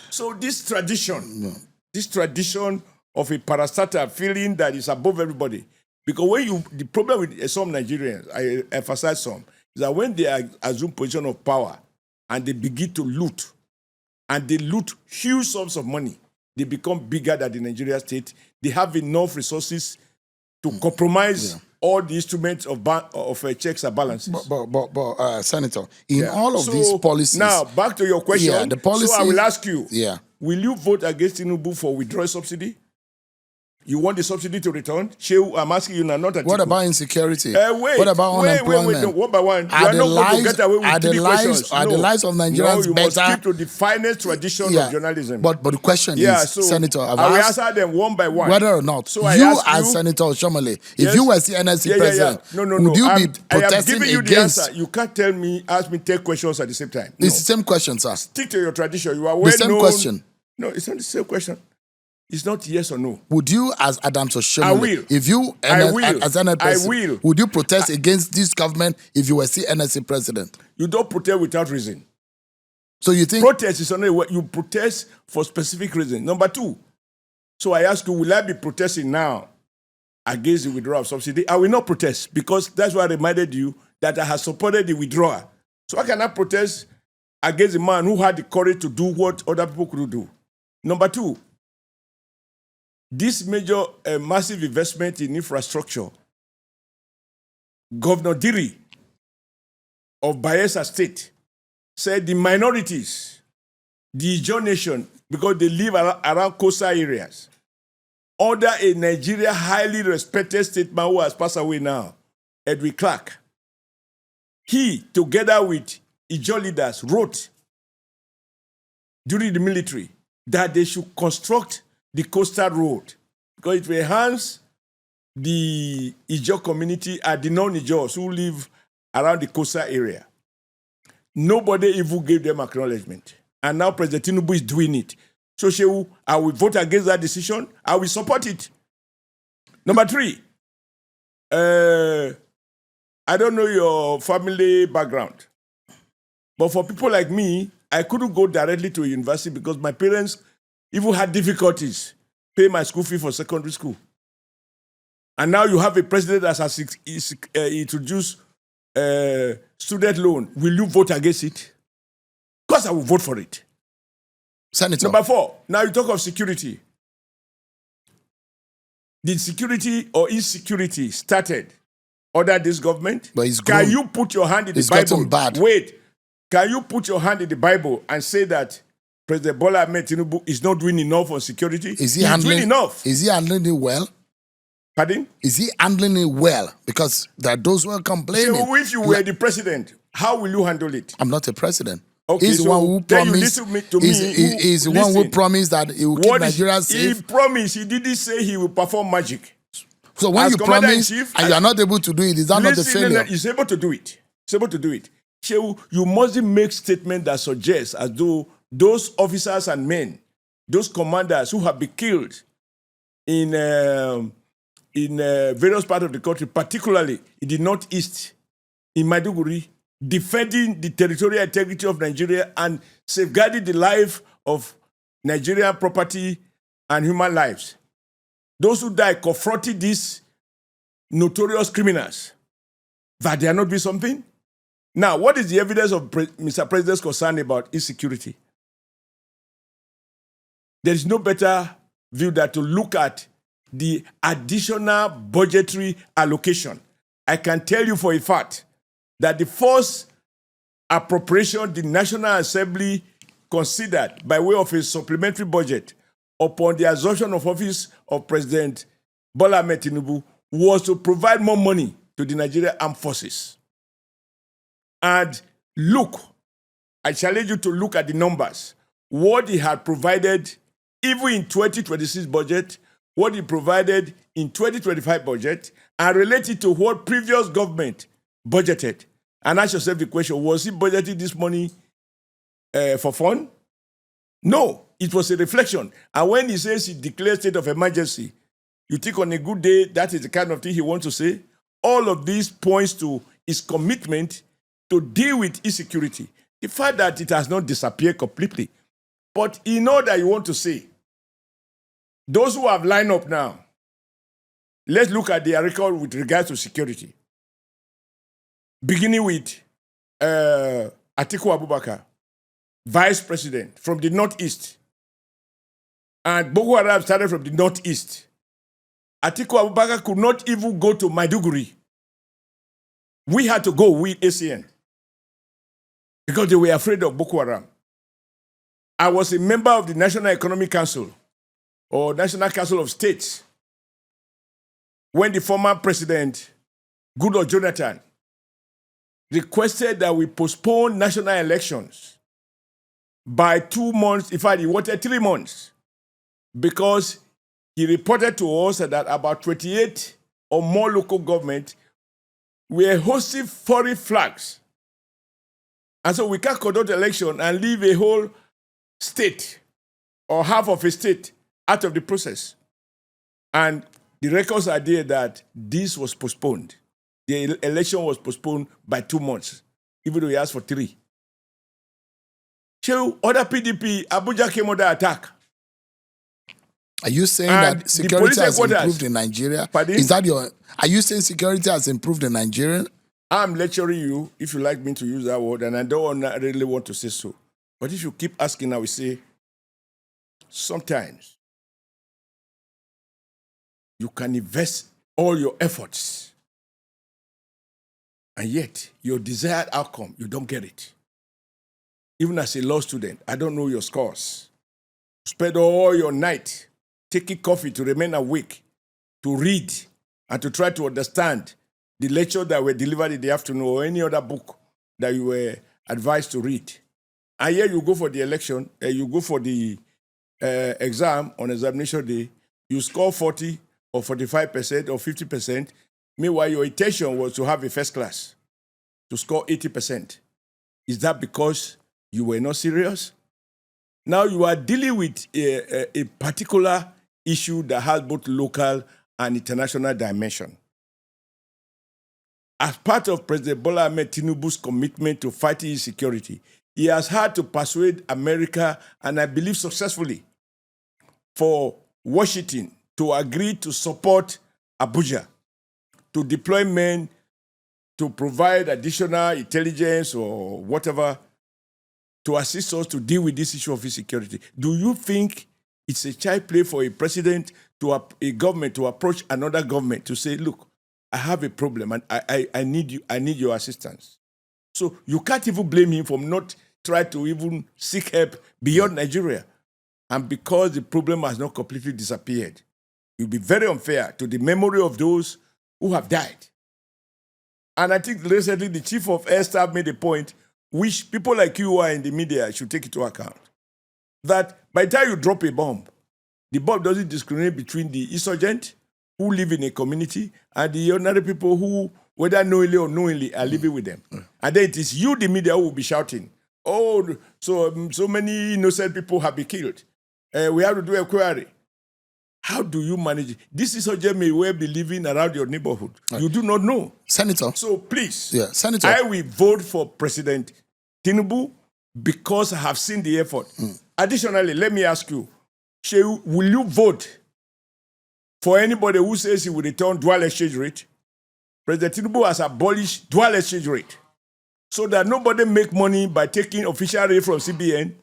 So this tradition of a parastatal feeling that is above everybody, because the problem with some Nigerians, I emphasize some, is that when they assume position of power and they begin to loot, and they loot huge sums of money, they become bigger than the Nigerian state. They have enough resources to compromise all the instruments of checks and balances. But Senator, in all of these policies... Now, back to your question. Yeah, the policy, so I will ask you, will you vote against Tinubu for withdrawal subsidy? You want the subsidy to return? Shehu, I'm asking you now, not at What about insecurity? Wait, what about unemployment? Wait, one by one. You are not going to get away with three questions. Are the lives of Nigerians you better? must keep to the finest tradition of journalism. But the question is, Senator, I will answer them one by one. Whether or not, so as Senator Oshiomole, if you were the NSC president, would you be protesting you against... the answer. You can't ask me 10 questions at the same time. No. It's the same question, sir. Stick to your tradition. You are well The same known. question. No, it's not the same question. It's not yes or no. Would you, as Adam Oshiomole, I will. If you, as NNPC, I will. Would you protest against this government if you were the NSC president? You don't protest without reason. So you think... Protest is only what you protest for specific reason. Number two, so I ask you, will I be protesting now against the withdrawal of subsidy? I will not protest because that's why I reminded you that I have supported the withdrawal So I cannot protest against a man who had the courage to do what other people couldn't do. Number two, this major massive investment in infrastructure, Governor Diri of Bayelsa State said the minorities, the Ijaw nation, because they live around coastal areas, under a Nigeria highly respected statesman who has passed away now, Edwin Clark. He, together with Ijaw leaders, wrote during the military that they should construct the coastal road because it will enhance the Ijaw community and the non-Ijaws who live around the coastal area. Nobody even gave them acknowledgement. And now President Tinubu is doing it. So Shehu, I will vote against that decision. I will support it. Number three, I don't know your family background. But for people like me, I couldn't go directly to a university because my parents even had difficulties paying my school fee for secondary school. And now you have a president that has introduced student loan. Will you vote against it? Of course I will vote for it. Senator. Number four, now you talk of security. Did security or insecurity started under this government? But it's Can grown. you put your hand in the It's Bible? gotten bad. Wait. Can you put your hand in the Bible and say that President Bola Ahmed Tinubu is not doing enough on security? Is he He's handling doing enough. Is he handling it well? Pardon? Is he handling it well? Because there are those who are complaining. So if you were the president, how will you handle it? I'm not a president. Okay, He's the so one who then you promised. listen to me, He's the one who promised that he will keep What is- Nigeria safe. He promised. He didn't say he will perform magic. So when As you promise Commander-in-Chief, and you are not able to do it, is that not a failure? He's able to do it. He's able to do it. Shehu, you mustn't make statements that suggest as though those officers and men, those commanders who have been killed in various parts of the country, particularly in the northeast, in Maiduguri, defending the territorial integrity of Nigeria and safeguarding the life of Nigerian property and human lives. Those who die confronting these notorious criminals, that they are not doing something. Now, what is the evidence of Mr. President's concern about insecurity? There is no better view than to look at the additional budgetary allocation. I can tell you for a fact that the first appropriation the National Assembly considered by way of a supplementary budget upon the assumption of office of President Bola Ahmed Tinubu was to provide more money to the Nigerian Armed Forces. And look, I challenge you to look at the numbers. What he had provided, even in 2026 budget, what he provided in 2025 budget, and related to what previous government budgeted. And ask yourself the question, was he budgeting this money for fun? No, it was a reflection. And when he says he declared state of emergency, you think on a good day, that is the kind of thing he wants to say? All of these points to his commitment to deal with insecurity. The fact that it has not disappeared completely. But in order you want to say, those who have lined up now, let's look at their record with regards to security. Beginning with Atiku Abubakar, Vice President from the Northeast. And Boko Haram started from the Northeast. Atiku Abubakar could not even go to Maiduguri. We had to go with ACN because they were afraid of Boko Haram. I was a member of the National Economic Council or National Council of States when the former president, Goodluck Jonathan, requested that we postpone national elections by 2 months. In fact, he wanted 3 months because he reported to us that about 28 or more local governments were hosting foreign flags. And so we can't conduct election and leave a whole state or half of a state out of the process. And the records are there that this was postponed. The election was postponed by 2 months, even though he asked for 3. So, other PDP, Abuja came under attack. Are you saying And that the security police has headquarters- improved in Nigeria? Pardon? Is that your? Are you saying security has improved in Nigeria? I'm lecturing you, if you like me to use that word, and I don't really want to say so. But if you keep asking, I will say, sometimes you can invest all your efforts, and yet your desired outcome, you don't get it. Even as a law student, I don't know your scores. Spend all your night taking coffee to remain awake, to read, and to try to understand the lecture that were delivered in the afternoon or any other book that you were advised to read. And here you go for the election, you go for the exam on examination day, you score 40 or 45% or 50%. Meanwhile, your intention was to have a first class, to score 80%. Is that because you were not serious? Now you are dealing with a particular issue that has both local and international dimension. As part of President Bola Ahmed Tinubu's commitment to fighting insecurity, he has had to persuade America, and I believe successfully, for Washington to agree to support Abuja, to deploy men to provide additional intelligence or whatever to assist us to deal with this issue of insecurity. Do you think it's a child play for a president, to a government to approach another government to say, look, I have a problem and I need your assistance? So you can't even blame him for not trying to even seek help beyond Nigeria. And because the problem has not completely disappeared, it will be very unfair to the memory of those who have died. And I think recently the chief of air staff made a point, which people like you who are in the media should take into account, that by the time you drop a bomb, the bomb doesn't discriminate between the insurgent who live in a community and the ordinary people who, whether knowingly or unknowingly, are living with them. And then it is you, the media, who will be shouting, oh, so many innocent people have been killed. We have to do a query. How do you manage it? This insurgent may well be living around your neighborhood. Right. You do not know. Senator. So please, Senator, I will vote for President Tinubu because I have seen the effort. Additionally, let me ask you, Shehu, will you vote for anybody who says he will return dual exchange rate? President Tinubu has abolished dual exchange rate so that nobody make money by taking official rate from CBN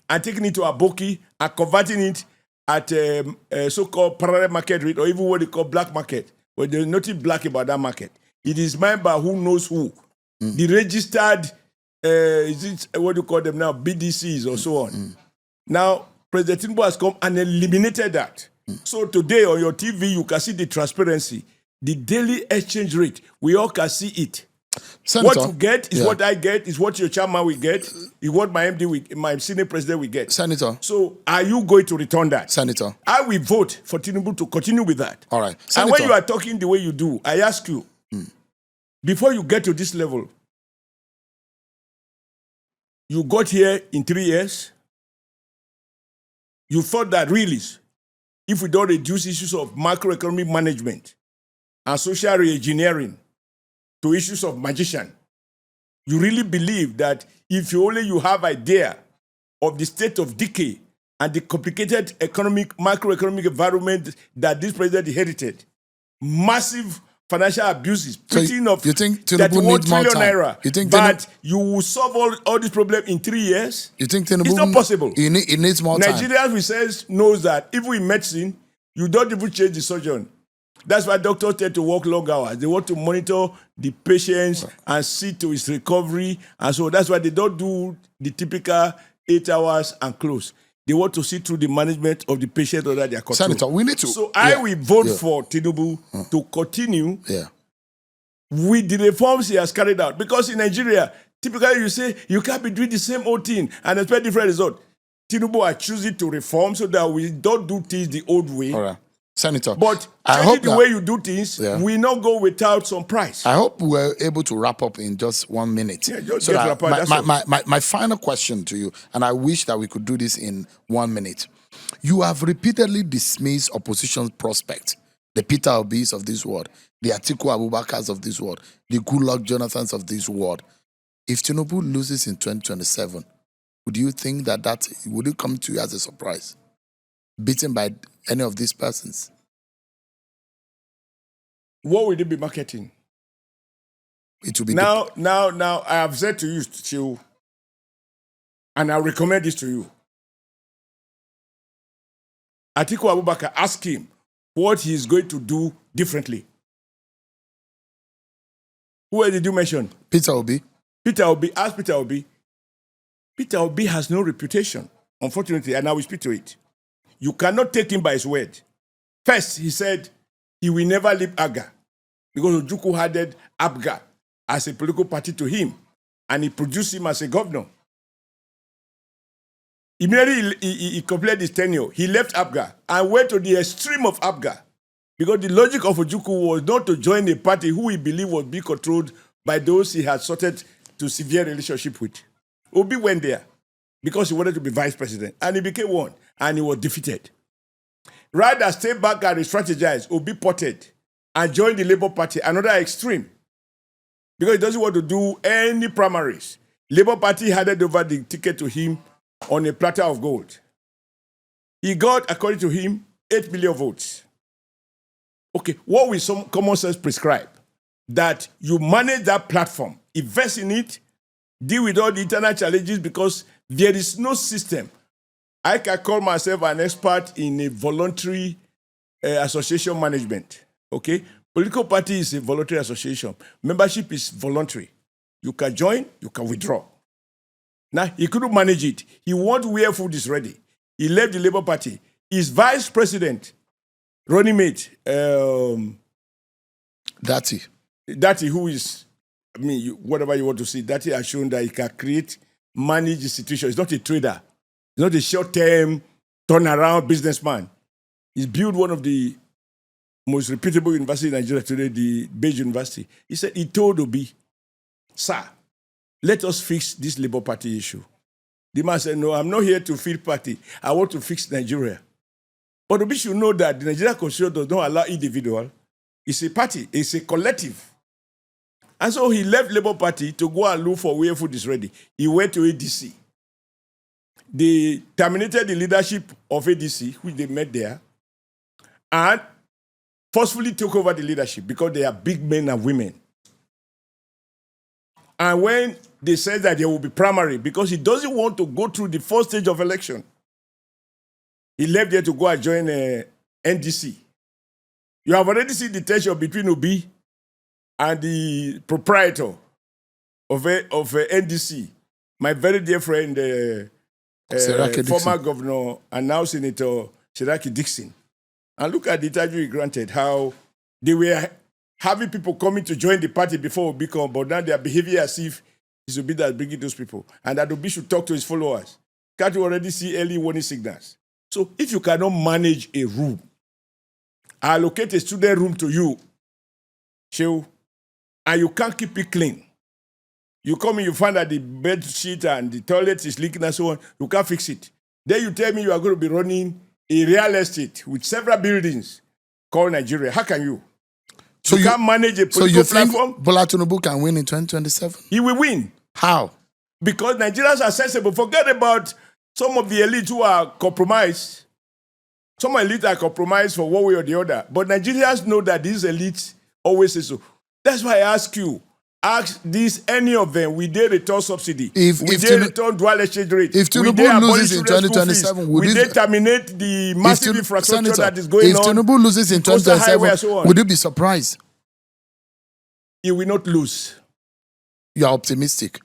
and taking it to Aboki and converting it at a so-called parallel market rate, or even what they call black market. But there's nothing black about that market. It is made by who knows who. The registered, is it what do you call them now, BDCs or so on. Now, President Tinubu has come and eliminated that. So today on your TV, you can see the transparency. The daily exchange rate, we all can see it. Senator, what you get is what I get, is what your chairman will get, is what my MD, my senior president will get. Senator. So are you going to return that? Senator. I will vote for Tinubu to continue with that. All right. Senator. And when you are talking the way you do, I ask you, before you get to this level, you got here in 3 years, you thought that really, if we don't reduce issues of macroeconomic management and social re-engineering to issues of magician, you really believe that if you have idea of the state of decay and the complicated macroeconomic environment that this president inherited, massive financial abuses, printing of you think 31 trillion naira, but you will solve all these problems in 3 years? You think Tinubu, it's not possible. It needs more time. Nigerian research knows that even in medicine, you don't even change the surgeon. That's why doctors tend to work long hours. They want to monitor the patients and see to his recovery. And so that's why they don't do the typical 8 hours and close. They want to see through the management of the patient under their control. Senator, we need to. So I will vote for Tinubu to continue with the reforms he has carried out. Because in Nigeria, typically you say you can't be doing the same old thing and expect different results. Tinubu are choosing to reform so that we don't do things the old way. All right. Senator, but changing the way you do things, we not go without some price. I hope we're able to wrap up in just 1 minute. Yeah, just so wrap up. My final question to you, and I wish that we could do this in 1 minute. You have repeatedly dismissed opposition prospects, the Peter Obis of this world, the Atiku Abubakars of this world, the Goodluck Jonathans of this world. If Tinubu loses in 2027, would you think that would it come to you as a surprise? Beaten by any of these persons? What will they be marketing? It will be now, I have said to you, Chiu, and I recommend this to you. Atiku Abubakar, ask him what he is going to do differently. Who did you mention? Peter Obi. Peter Obi. Ask Peter Obi. Peter Obi has no reputation, unfortunately, and I will speak to it. You cannot take him by his word. First, he said he will never leave AGA because Ojukwu added ABGA as a political party to him, and he produced him as a governor. Immediately, he completed his tenure. He left ABGA and went to the extreme of ABGA because the logic of Ojukwu was not to join a party who he believed was being controlled by those he had sorted to severe relationship with. Obi went there because he wanted to be vice president, and he became one, and he was defeated. Rather stay back and re-strategize, Obi potted and joined the Labour Party, another extreme, because he doesn't want to do any primaries. Labour Party handed over the ticket to him on a platter of gold. He got, according to him, 8 million votes. Okay, what will some common sense prescribe? That you manage that platform, invest in it, deal with all the internal challenges, because there is no system. I can call myself an expert in a voluntary association management. Okay? Political party is a voluntary association. Membership is voluntary. You can join, you can withdraw. Now, he couldn't manage it. He wanted where food is ready. He left the Labour Party. His vice president, running mate, Dati, who is, whatever you want to see, Dati has shown that he can manage the situation. He's not a trader. He's not a short-term, turnaround businessman. He's built one of the most reputable universities in Nigeria today, the Beige University. He told Obi, sir, let us fix this Labour Party issue. The man said, no, I'm not here to fix party. I want to fix Nigeria. But Obi should know that the Nigerian Constitution does not allow individual. It's a party. It's a collective. And so he left Labour Party to go and look for where food is ready. He went to ADC. They terminated the leadership of ADC, which they met there, and forcefully took over the leadership because they are big men and women. And when they said that there will be primary, because he doesn't want to go through the first stage of election, he left there to go and join NDC. You have already seen the tension between Obi and the proprietor of NDC, my very dear friend, former governor and now Senator Siraki Dixon. And look at the interview he granted, how they were having people coming to join the party before Obi come, but now they are behaving as if it's Obi that's bringing those people. And that Obi should talk to his followers. Can't you already see early warning signals? So if you cannot manage a room, allocate a student room to you, and you can't keep it clean. You come in, you find that the bed sheet and the toilet is leaking and so on, you can't fix it. Then you tell me you are going to be running a real estate with several buildings called Nigeria. How can you? So you can't manage a political platform? Bola Tinubu can win in 2027? He will win. How? Because Nigerians are sensible. Forget about some of the elites who are compromised. Some elites are compromised for one way or the other. But Nigerians know that these elites always say so. That's why I ask you, any of them, will they return subsidy? Will they return dual exchange rate? If Tinubu loses in 2027, will they terminate the massive infrastructure that is going on? If Tinubu loses in 2027, would you be surprised? He will not lose. You are optimistic.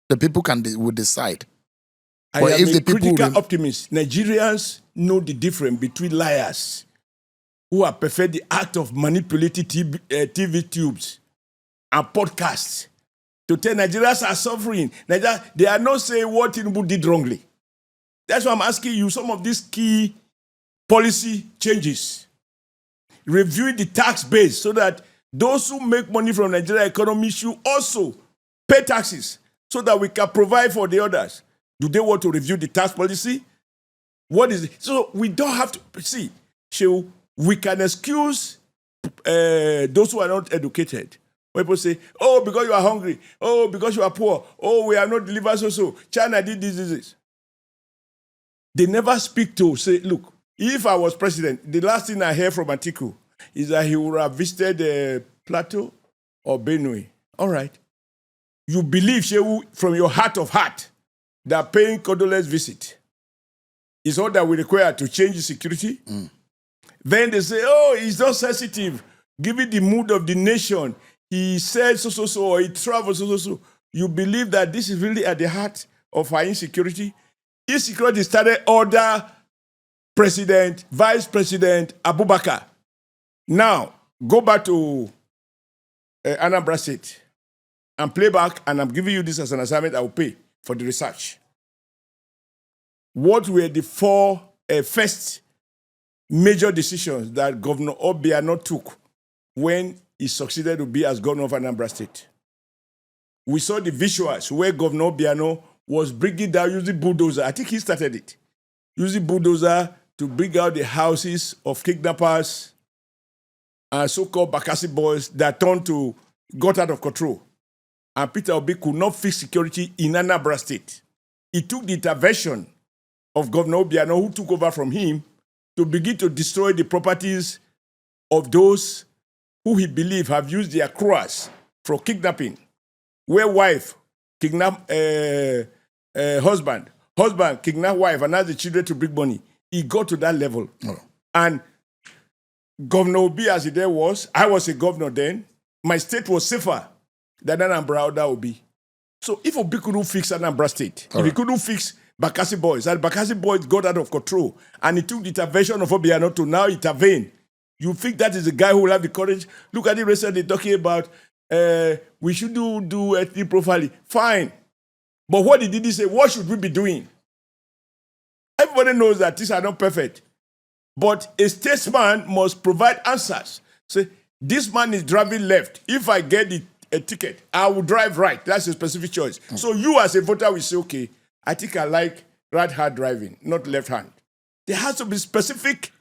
The people will decide. I am a critical optimist. Nigerians know the difference between liars who have perfected the act of manipulating TV tubes and podcasts to tell Nigerians are suffering. They are not saying what Tinubu did wrongly. That's why I'm asking you some of these key policy changes. Reviewing the tax base so that those who make money from Nigerian economy should also pay taxes so that we can provide for the others. Do they want to review the tax policy? What is it? So we don't have to see. We can excuse those who are not educated. People say, oh, because you are hungry. Oh, because you are poor. Oh, we are not delivered so. China did this. They never speak to say, look, if I was president, the last thing I hear from Atiku is that he would have visited Plateau or Benue All right. You believe, Shehu, from your heart of heart, that paying condolence visit is all that we require to change the security. Then they say, oh, he's not sensitive. Given the mood of the nation, he said so, or he travels so. You believe that this is really at the heart of our insecurity? Insecurity started under Vice President Abubakar. Now, go back to Anambra State and play back, and I'm giving you this as an assignment. I will pay for the research. What were the four first major decisions that Governor Obiano took when he succeeded to be as governor of Anambra State? We saw the visuals where Governor Obiano was bringing down using bulldozer. I think he started it. Using bulldozer to bring out the houses of kidnappers and so-called Bakassi boys that got out of control. And Peter Obi could not fix security in Anambra State. He took the intervention of Governor Obiano, who took over from him, to begin to destroy the properties of those who he believed have used their crores for kidnapping. Where wife kidnap husband kidnap wife and ask the children to bring money. He got to that level. Oh. And Governor Obi, as he there was, I was a governor then, my state was safer than Anambra that Obi. So if Obi couldn't fix Anambra State, if he couldn't fix Bakassi boys, and Bakassi boys got out of control, and he took the intervention of Obiano to now intervene, you think that is the guy who will have the courage? Look at it recently talking about we should do ethnic profiling. Fine. But what did he say? What should we be doing? Everybody knows that things are not perfect. But a statesman must provide answers. Say, this man is driving left. If I get a ticket, I will drive right. That's a specific choice. So you as a voter will say, okay, I think I like right-hand driving, not left-hand. There has to be specific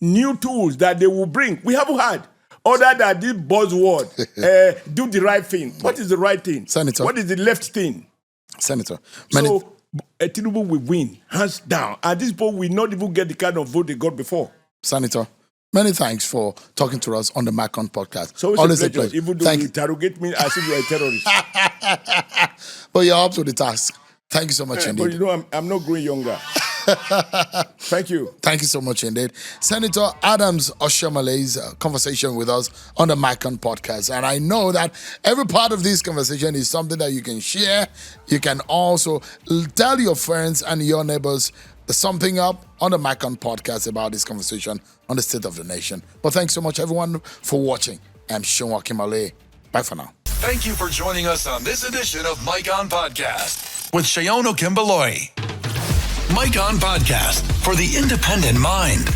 new tools that they will bring. We haven't had. Other than this buzzword, do the right thing. What is the right thing? Senator. What is the left thing? Senator. So, Tinubu will win, hands down. And these people will not even get the kind of vote they got before. Senator, many thanks for talking to us on the Macon podcast. So it's always a pleasure. Even though you interrogate me as if you're a terrorist. But you're up to the task. Thank you so much indeed. But you know, I'm not growing younger. Thank you. Thank you so much indeed. Senator Adams Oshiomole's conversation with us on the Macon podcast. And I know that every part of this conversation is something that you can share. You can also tell your friends and your neighbors something up on the Macon podcast about this conversation on the state of the nation. But thanks so much, everyone, for watching. I'm Seun Okinbaloye. Bye for now. Thank you for joining us on this edition of Mike On Podcast with Seun Okinbaloye. Mike On Podcast for the independent mind.